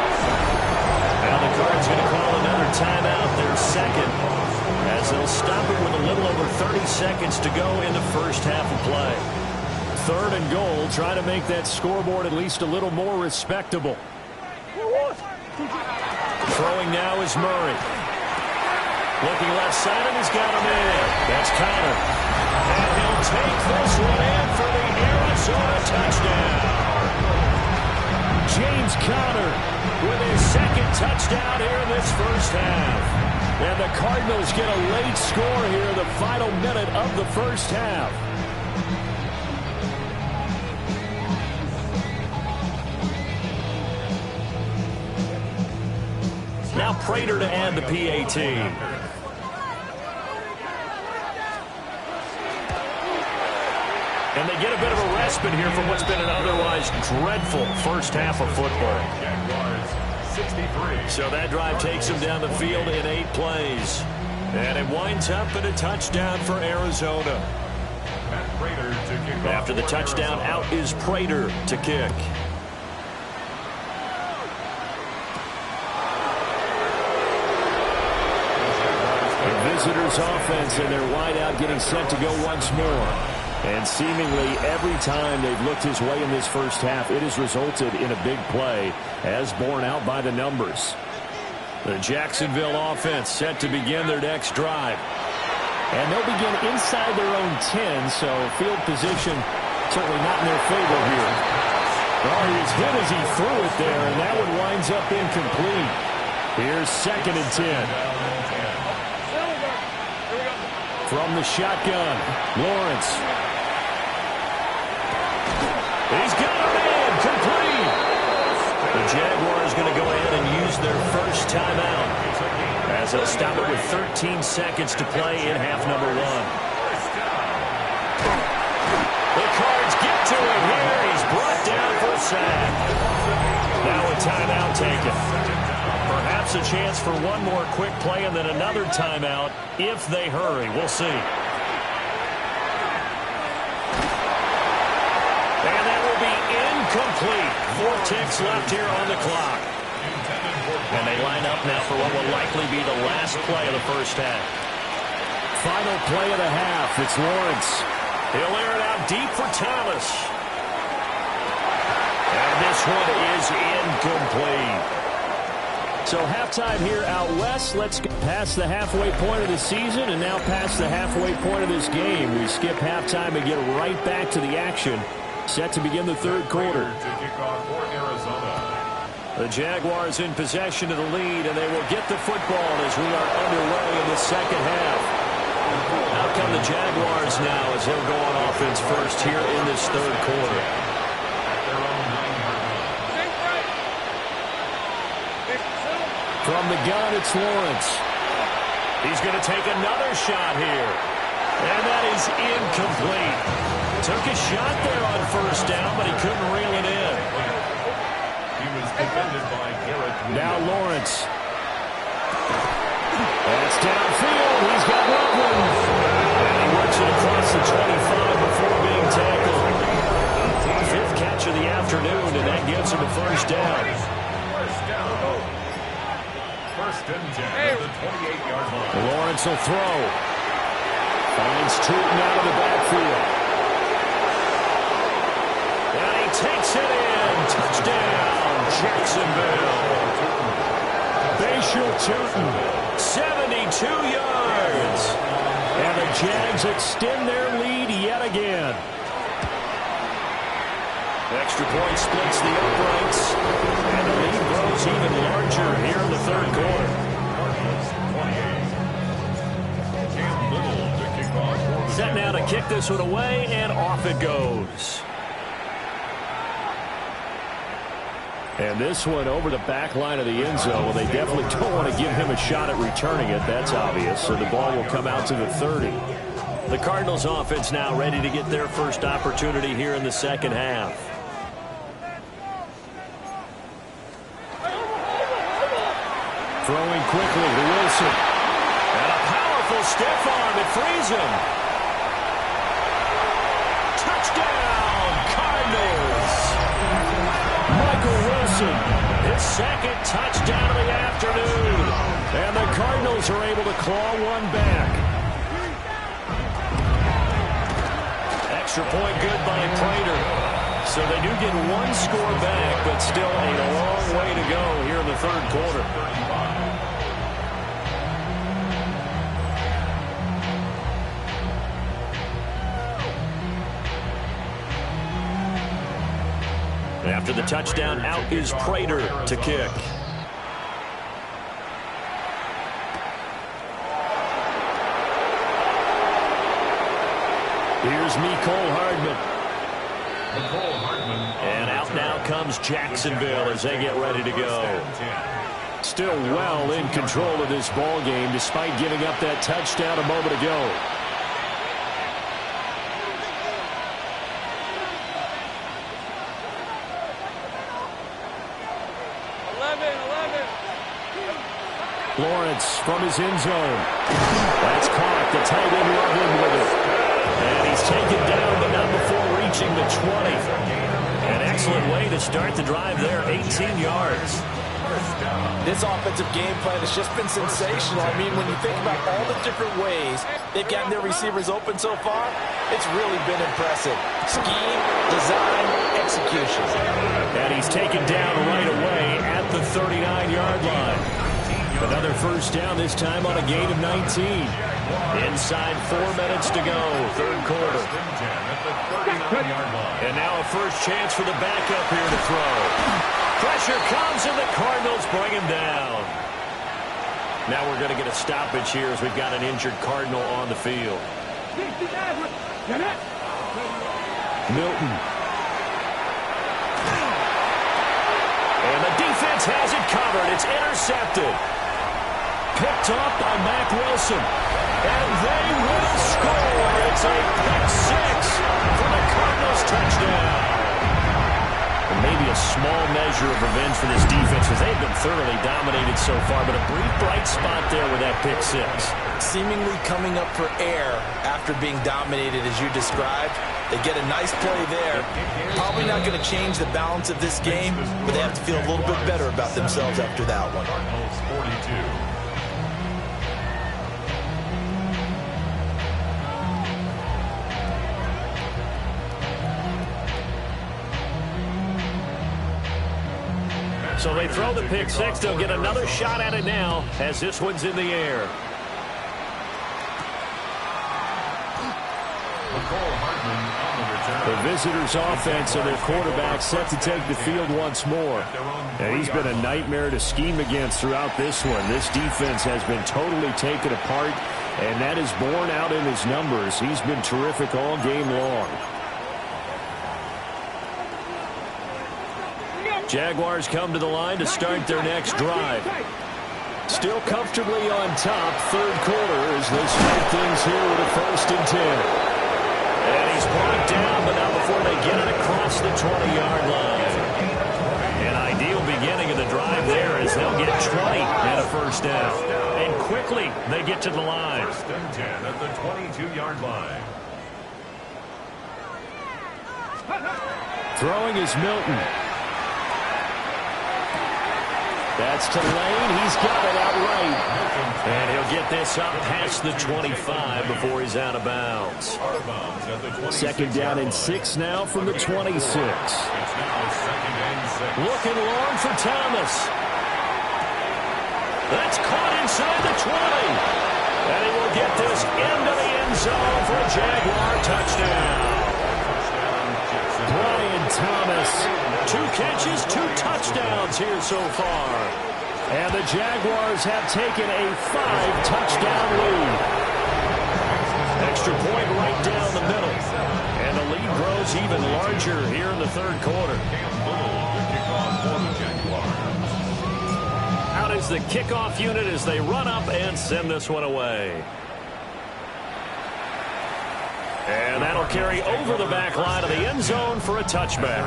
Now the Cards going to call another timeout, their 2nd, as they'll stop it with a little over 30 seconds to go in the first half of play. 3rd and goal, try to make that scoreboard at least a little more respectable. Throwing now is Murray. Looking left side, and he's got him in. That's Conner. And he'll take this one in for the Arizona touchdown. James Conner with his 2nd touchdown here in this first half. And the Cardinals get a late score here in the final minute of the first half. Now Prater to add the PAT. And they get a bit of a respite here from what's been an otherwise dreadful first half of football. So that drive takes them down the field in 8 plays. And it winds up in a touchdown for Arizona. After the touchdown, out is Prater to kick. Visitors offense and their wideout getting set to go once more. And seemingly every time they've looked his way in this first half, it has resulted in a big play, as borne out by the numbers. The Jacksonville offense set to begin their next drive. And they'll begin inside their own 10, so field position certainly not in their favor here. Well, he was hit as he threw it there, and that one winds up incomplete. Here's 2nd and 10. From the shotgun, Lawrence. He's got him in, complete. The Jaguars going to go ahead and use their first timeout, as they'll stop it with 13 seconds to play in half number 1. The Cards get to him here. He's brought down for a sack. Now a timeout taken. Perhaps a chance for one more quick play and then another timeout if they hurry. We'll see. And that will be incomplete. 4 ticks left here on the clock. And they line up now for what will likely be the last play of the first half. Final play of the half. It's Lawrence. He'll air it out deep for Thomas. And this one is incomplete. So halftime here out west. Let's get past the halfway point of the season and now past the halfway point of this game. We skip halftime and get right back to the action. Set to begin the 3rd quarter. The Jaguars in possession of the lead, and they will get the football as we are underway in the 2nd half. Out come the Jaguars now as they'll go on offense first here in this 3rd quarter. From the gun, it's Lawrence. He's going to take another shot here. And that is incomplete. Took a shot there on first down, but he couldn't reel it in. He was defended by Garrett. Now Lawrence. That's downfield. He's got Loveland. And he works it across the 25 before being tackled. 5th catch of the afternoon, and that gives him a first down. First and 10 at the 28-yard line. Lawrence will throw. Finds Tootin out of the backfield. And he takes it in. Touchdown, Jacksonville. Bashal Tootin, 72 yards. And the Jags extend their lead yet again. Extra point splits the uprights. And the lead grows even larger here in the third quarter. Set now to kick this one away, and off it goes. And this one over the back line of the end zone. Well, they definitely don't want to give him a shot at returning it. That's obvious. So the ball will come out to the 30. The Cardinals offense now ready to get their first opportunity here in the second half. Throwing quickly to Wilson. And a powerful stiff arm. It frees him. Touchdown, Cardinals. Michael Wilson, his second touchdown of the afternoon. And the Cardinals are able to claw one back. Extra point good by Prater. So they do get one score back, but still a long way to go here in the third quarter. After the touchdown, out is Prater to kick. Here's Mecole Hardman. And out now comes Jacksonville as they get ready to go. Still well in control of this ball game despite giving up that touchdown a moment ago. Lawrence from his end zone. That's caught. The tight end Loveland with it. And he's taken down, but not before reaching the 20. An excellent way to start the drive there, 18 yards. This offensive game plan has just been sensational. I mean, when you think about all the different ways they've gotten their receivers open so far, it's really been impressive. Scheme, design, execution. And he's taken down right away at the 39-yard line. Another first down, this time on a gain of 19. Inside 4 minutes to go, third quarter. And now a first chance for the backup here to throw. Pressure comes, and the Cardinals bring him down. Now we're going to get a stoppage here as we've got an injured Cardinal on the field. Milton. And the defense has it covered. It's intercepted. Picked off by Mack Wilson. And they will score. It's a pick six for the Cardinals touchdown. And maybe a small measure of revenge for this defense because they've been thoroughly dominated so far, but a brief bright spot there with that pick six. Seemingly coming up for air after being dominated as you described. They get a nice play there. Probably not going to change the balance of this game, but they have to feel a little bit better about themselves after that one. Cardinals 42. So they throw the pick six. They'll get another shot at it now as this one's in the air. The visitors' offense and their quarterback set to take the field once more. And he's been a nightmare to scheme against throughout this one. This defense has been totally taken apart, and that is borne out in his numbers. He's been terrific all game long. Jaguars come to the line to start their next drive. Still comfortably on top, third quarter, as they start things here with a 1st and 10. And he's brought down, but not before they get it across the 20-yard line. An ideal beginning of the drive there as they'll get 20 and a first down. And quickly, they get to the line. 1st and 10 at the 22-yard line. Throwing is Milton. That's to Lane. He's got it outright. And he'll get this up past the 25 before he's out of bounds. Second down and 6 now from the 26. Looking long for Thomas. That's caught inside the 20. And he will get this into the end zone for a Jaguar touchdown. Brian Thomas, 2 catches, 2 touchdowns here so far. And the Jaguars have taken a 5-touchdown lead. Extra point right down the middle. And the lead grows even larger here in the third quarter. Out is the kickoff unit as they run up and send this one away. And that'll carry over the back line of the end zone for a touchback.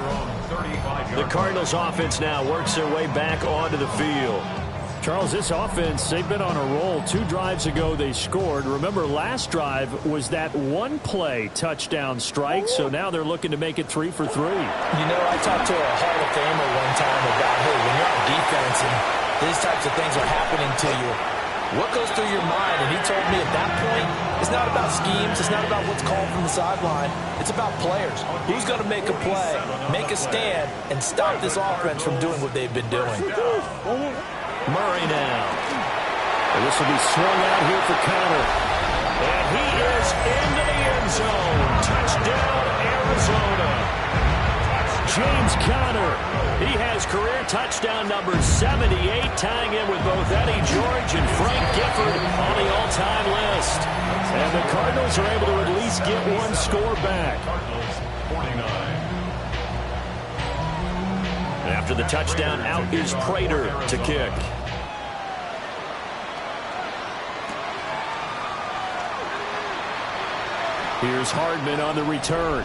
The Cardinals offense now works their way back onto the field. Charles, this offense, they've been on a roll. 2 drives ago they scored. Remember, last drive was that 1-play touchdown strike, so now they're looking to make it 3 for 3. You know, I talked to a Hall of Famer one time about, hey, when you're on defense and these types of things are happening to you, what goes through your mind? And he told me at that point, it's not about schemes. It's not about what's called from the sideline. It's about players. Who's going to make a play, make a stand, and stop this offense from doing what they've been doing. Murray now. And this will be swung out here for Conner. And he is into the end zone. Touchdown, Arizona. James Conner. He has career touchdown number 78, tying in with both Eddie George and Frank Gifford on the all-time list. And the Cardinals are able to at least get 1 score back. After the touchdown, out is Prater to kick. Here's Hardman on the return.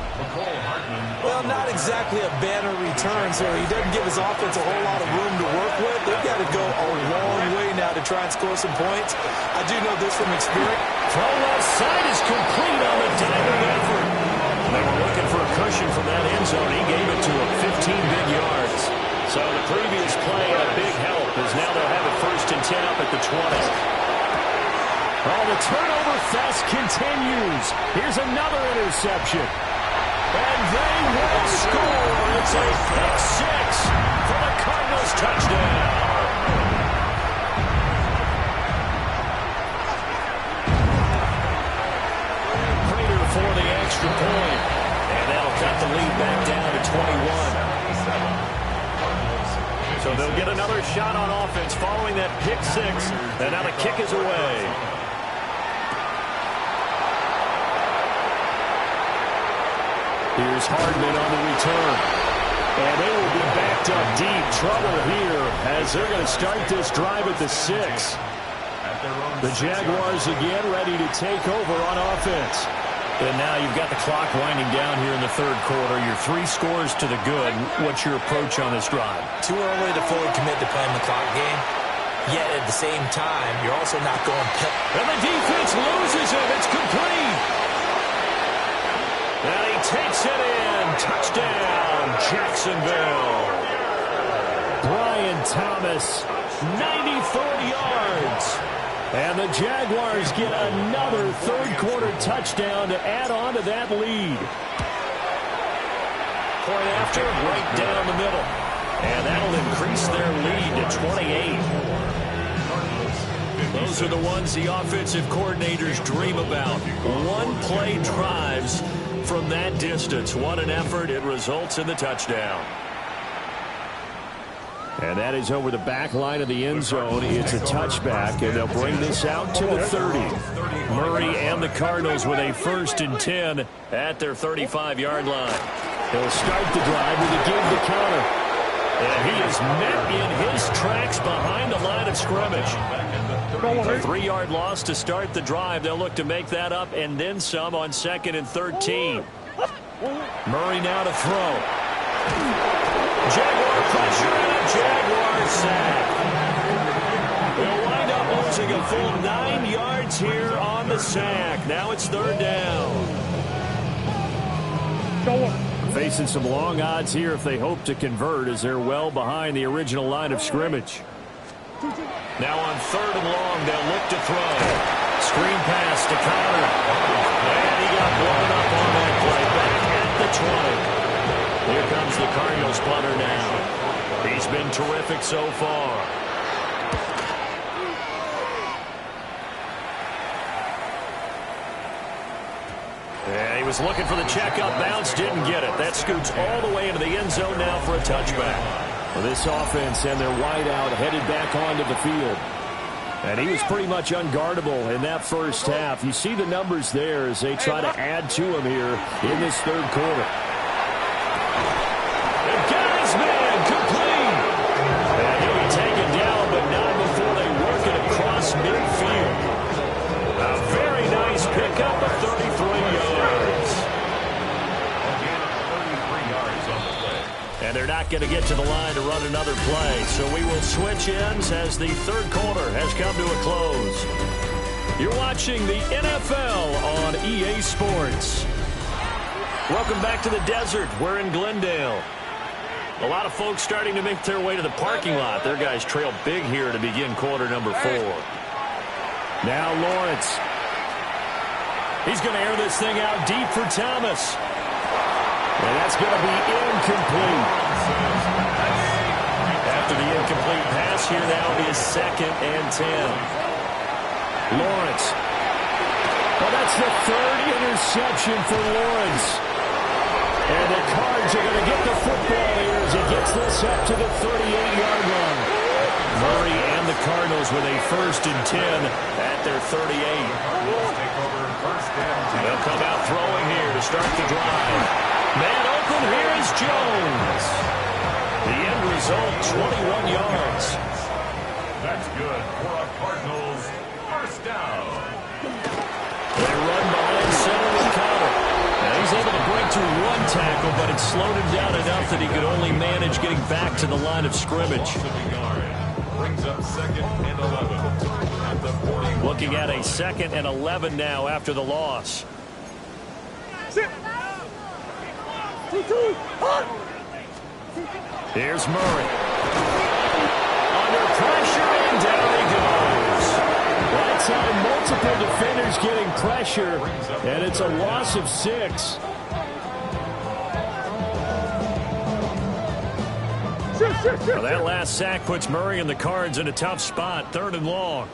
Well, not exactly a banner return, so he doesn't give his offense a whole lot of room to work with. They've got to go a long way now to try and score some points. I do know this from experience. Throw left side is complete on the diving effort. They were looking for a cushion from that end zone. He gave it to him, 15 big yards. So the previous play, a big help, as now they'll have it 1st and 10 up at the 20. Oh, the turnover fest continues. Here's another interception. And they will score. It's a pick 6 for the Cardinals touchdown. Prater for the extra point. And that'll cut the lead back down to 21. So they'll get another shot on offense following that pick 6. And now the kick is away. Here's Hardman on the return. And they will be backed up deep. Trouble here as they're going to start this drive at the 6. The Jaguars again ready to take over on offense. And now you've got the clock winding down here in the third quarter. You're 3 scores to the good. What's your approach on this drive? Too early to fully commit to playing the clock game. Yet at the same time, you're also not going pill. And the defense loses it. It's complete. And he takes it in. Touchdown, Jacksonville. Brian Thomas, 94 yards. And the Jaguars get another third-quarter touchdown to add on to that lead. Point after, right down the middle. And that'll increase their lead to 28. Those are the ones the offensive coordinators dream about. One-play drives from that distance. What an effort. It results in the touchdown. And that is over the back line of the end zone. It's a touchback, and they'll bring this out to the 30. Murray and the Cardinals with a 1st and 10 at their 35-yard line. He'll start the drive with a give to Conner. And he is met in his tracks behind the line of scrimmage. A 3-yard loss to start the drive. They'll look to make that up and then some on 2nd and 13. Murray now to throw. Jaguar pressure and a Jaguar sack. They'll wind up losing a full 9 yards here on the sack. Now it's 3rd down. Facing some long odds here if they hope to convert, as they're well behind the original line of scrimmage. Now on 3rd and long, they'll look to throw. Screen pass to Connor. And he got blown up on that play. Back at the 20. Here comes the Cardinals punter now. He's been terrific so far. And he was looking for the checkup bounce, didn't get it. That scoots all the way into the end zone now for a touchback. Well, this offense and their wideout headed back onto the field. And he was pretty much unguardable in that first half. You see the numbers there as they try to add to him here in this third quarter. And got his man complete. And he'll be taken down, but not before they work it across midfield. A very nice pickup of 33 yards. Again, 33 yards on the play. And they're not going to get to the line to run another play. So we will switch ends as the third quarter has come to a close. You're watching the NFL on EA Sports. Welcome back to the desert. We're in Glendale. A lot of folks starting to make their way to the parking lot. Their guys trail big here to begin quarter number 4. Now Lawrence. He's going to air this thing out deep for Thomas. And that's going to be incomplete. After the incomplete pass here, now it'll be a 2nd and 10. Lawrence. Well, that's the 3rd interception for Lawrence. And the Cards are going to get the football here as he gets this up to the 38-yard line. Murray and the Cardinals with a 1st and 10 at their 38. They'll come out throwing here to start the drive. Man open, here is Jones. The end result, 21 yards. That's good for a Cardinals first down. They run behind center with Connor. Now he's able to break through one tackle, but it slowed him down enough that he could only manage getting back to the line of scrimmage. Brings up 2nd and 11 at the 41. Looking at a 2nd and 11 now after the loss. Here's Murray. Under pressure, and down he goes. That's how multiple defenders getting pressure, and it's a loss of 6. Well, that last sack puts Murray and the Cards in a tough spot, 3rd and long.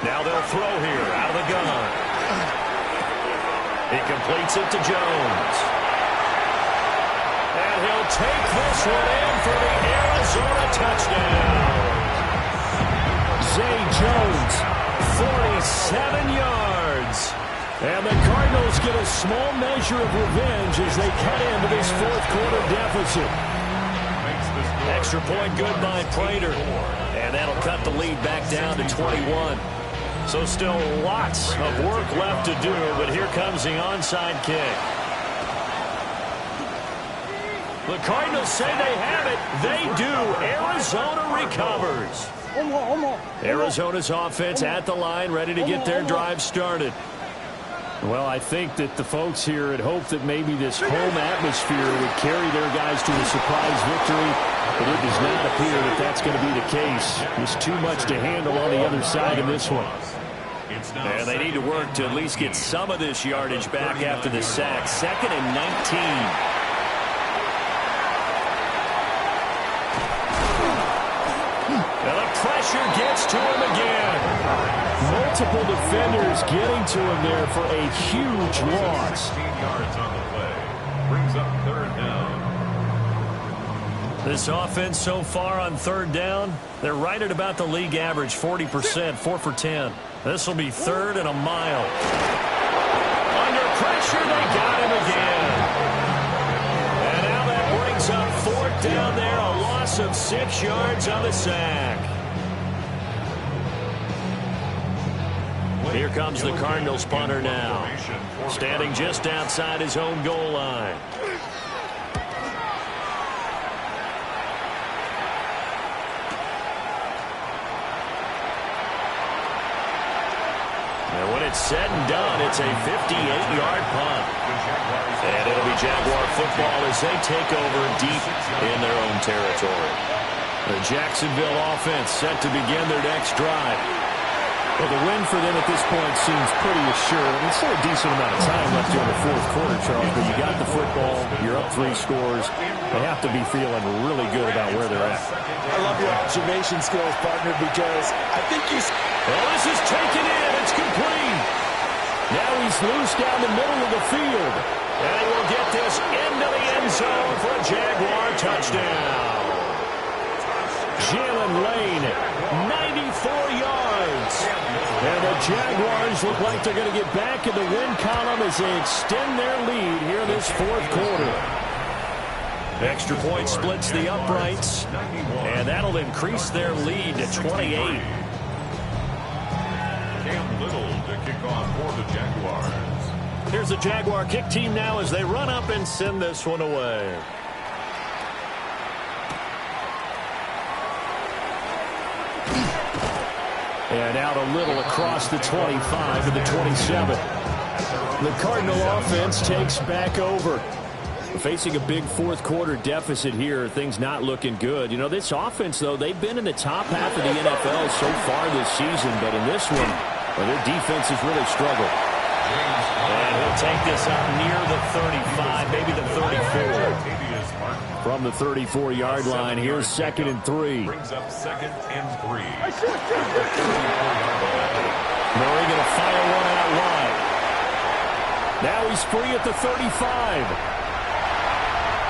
Now they'll throw here out of the gun. He completes it to Jones. And he'll take this one in for the Arizona touchdown. Zay Jones, 47 yards. And the Cardinals get a small measure of revenge as they cut into this 4th quarter deficit. Extra point good by Prater. And that'll cut the lead back down to 21. So still lots of work left to do, but here comes the onside kick. The Cardinals say they have it. They do. Arizona recovers. Arizona's offense at the line, ready to get their drive started. Well, I think that the folks here had hoped that maybe this home atmosphere would carry their guys to a surprise victory, but it does not appear that that's going to be the case. There's too much to handle on the other side of this one. And they need to work to at least get some of this yardage back after the sack. 2nd and 19. Now the pressure gets to him again. Multiple defenders getting to him there for a huge loss. 16 yards on the play. Brings up 3rd down. This offense so far on 3rd down, they're right at about the league average, 40%, 4 for 10. This will be 3rd and a mile. Under pressure, they got him again. And now that brings up 4th down there, a loss of 6 yards on the sack. Here comes the Cardinals punter now, standing just outside his own goal line. And when it's said and done, it's a 58-yard punt. And it'll be Jaguar football as they take over deep in their own territory. The Jacksonville offense set to begin their next drive. Well, the win for them at this point seems pretty assured. I mean, still a decent amount of time left here in the fourth quarter, Charles, but you got the football, you're up 3 scores. They have to be feeling really good about where they're at. I love your observation skills, partner, because I think you... Well, this is taken in. It's complete. Now he's loose down the middle of the field. And he will get this into the end zone for a Jaguar touchdown. Jalen Lane, 94 yards. And the Jaguars look like they're going to get back in the win column as they extend their lead here in this fourth quarter. Extra point splits the uprights, and that'll increase their lead to 28. Cam Little to kick off for the Jaguars. Here's the Jaguar kick team now as they run up and send this one away. And out a little across the 25 to the 27. The Cardinal offense takes back over. Facing a big fourth quarter deficit here, things not looking good. You know, this offense, though, they've been in the top half of the NFL so far this season, but in this one, well, their defense has really struggled. And he'll take this up near the 35, maybe the 34. From the 34-yard line, here's 2nd and 3. Brings up 2nd and 3. Murray going to fire one out wide. Now he's free at the 35.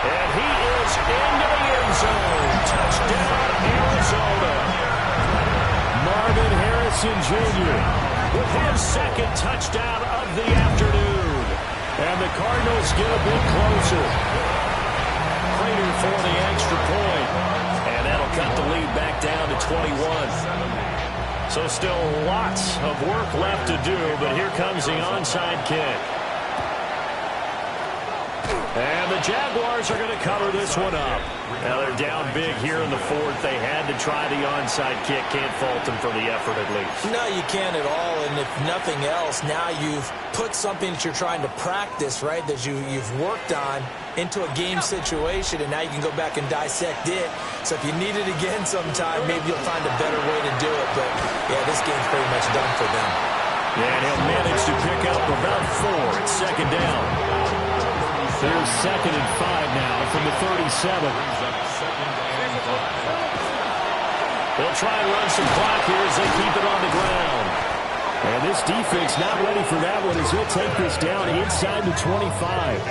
And he is into the end zone. Touchdown, Arizona. Marvin Harrison Jr. with his 2nd touchdown of the afternoon. And the Cardinals get a bit closer. Prater for the extra point. And that'll cut the lead back down to 21. So still lots of work left to do, but here comes the onside kick. And the Jaguars are going to cover this one up. Now they're down big here in the fourth. They had to try the onside kick. Can't fault them for the effort at least. No, you can't at all. And if nothing else, now you've put something that you're trying to practice, right, that you've worked on into a game situation, and now you can go back and dissect it. So if you need it again sometime, maybe you'll find a better way to do it. But, yeah, this game's pretty much done for them. Yeah, and he'll manage to pick up about 4 at 2nd down. Here's 2nd and 5 now from the 37. They'll try and run some clock here as they keep it on the ground. And this defense not ready for that one as he'll take this down inside the 25.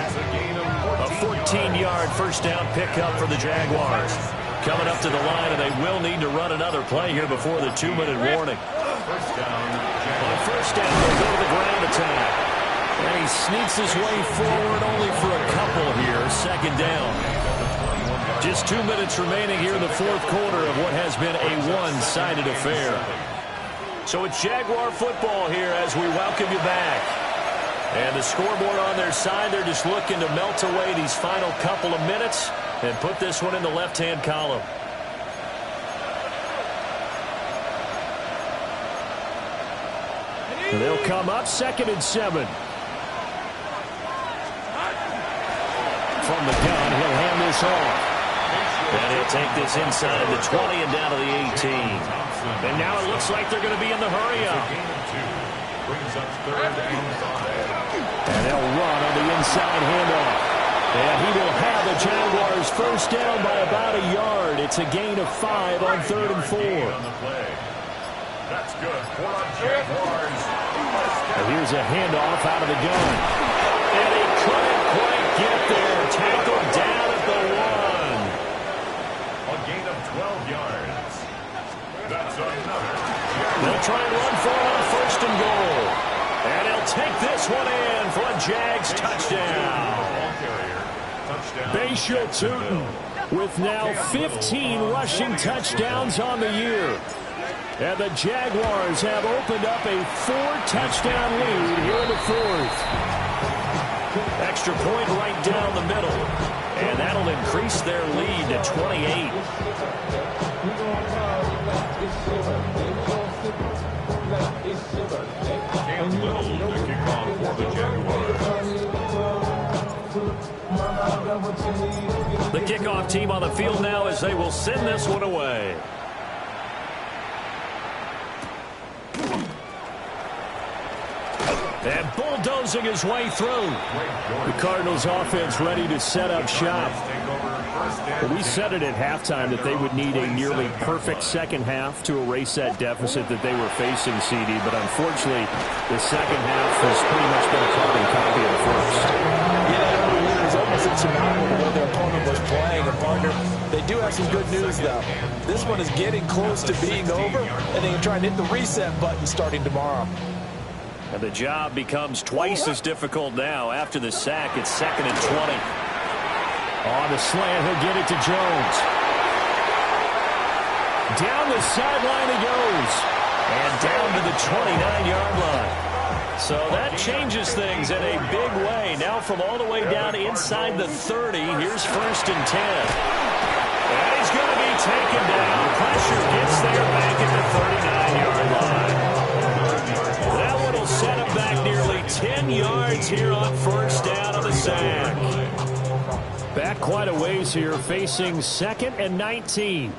A 14-yard first down pickup for the Jaguars. Coming up to the line, and they will need to run another play here before the 2-minute warning. On first down, they'll go to the ground attack. And he sneaks his way forward only for a couple here. 2nd down. Just 2 minutes remaining here in the fourth quarter of what has been a one-sided affair. So it's Jaguar football here as we welcome you back. And the scoreboard on their side, they're just looking to melt away these final couple of minutes and put this one in the left-hand column. And they'll come up 2nd and 7. From the gun, he'll hand this off. And he'll take this inside the 20 and down to the 18. And now it looks like they're going to be in the hurry-up. And they'll run on the inside handoff. And he will have the Jaguars first down by about a yard. It's a gain of 5 on 3rd and 4. That's good for the Jaguars. And here's a handoff out of the gun. And he couldn't quite get there. Tackled down at the 1. A gain of 12 yards. That's another. They'll try and run for it on 1st and goal. And he'll take this one in for a Jags touchdown. Bashal Tutin with now 15 rushing touchdowns on the year. And the Jaguars have opened up a 4-touchdown lead here in the fourth. Extra point right down the middle. And that'll increase their lead to 28. Cam Little to kick off for the Jaguars. The kickoff team on the field now as they will send this one away. And bulldozing his way through. The Cardinals offense ready to set up shop. Well, we said it at halftime that they would need a nearly perfect second half to erase that deficit that they were facing, CD. But unfortunately, the second half has pretty much been a carbon copy of the first. Yeah, it was almost insurmountable the way their opponent was playing. And, partner, they do have some good news, though. This one is getting close to being over, and they can try and hit the reset button starting tomorrow. And the job becomes twice as difficult now. After the sack, it's 2nd and 20. On the slant, he'll get it to Jones. Down the sideline he goes. And down to the 29-yard line. So that changes things in a big way. Now from all the way down inside the 30, here's 1st and 10. And he's going to be taken down. Pressure gets there back at the 39-yard line. That one will set him back nearly 10 yards here on 1st down on the sack. Back quite a ways here, facing 2nd and 19.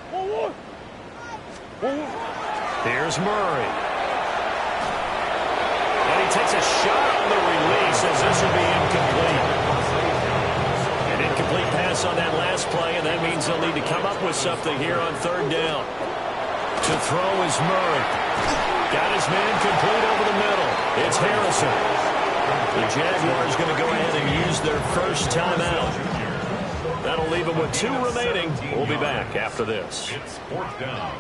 Here's Murray. And he takes a shot on the release as this will be incomplete. An incomplete pass on that last play, and that means they'll need to come up with something here on 3rd down. To throw is Murray. Got his man complete over the middle. It's Harrison. The Jaguars going to go ahead and use their first timeout. That'll leave them with 2 remaining. We'll be back after this. It's 4th down.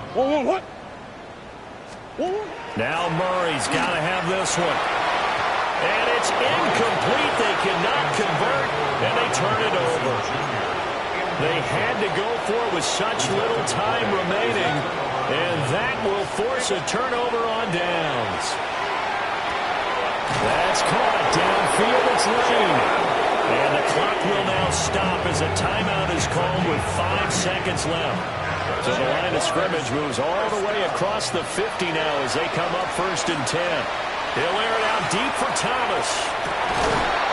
Now Murray's got to have this one. And it's incomplete. They cannot convert, and they turn it over. They had to go for it with such little time remaining, and that will force a turnover on downs. That's caught downfield. It's Lane. And the clock will now stop as a timeout is called with 5 seconds left. So the line of scrimmage moves all the way across the 50 now as they come up 1st and 10. He'll air it out deep for Thomas.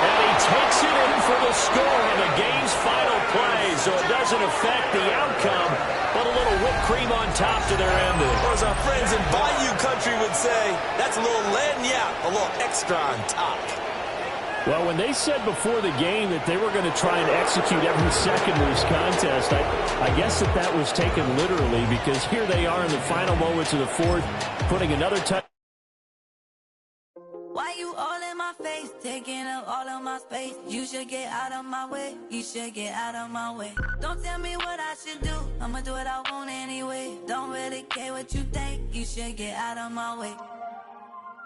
And he takes it in for the score on the game's final play, so it doesn't affect the outcome, but a little whipped cream on top to their ending. Or as our friends in Bayou Country would say, that's a little lagniappe, a little extra on top. Well, when they said before the game that they were going to try and execute every second of this contest, I guess that was taken literally, because here they are in the final moments of the 4th, putting another touch. Why you all in my face, taking up all of my space? You should get out of my way. You should get out of my way. Don't tell me what I should do. I'ma do what I want anyway. Don't really care what you think. You should get out of my way.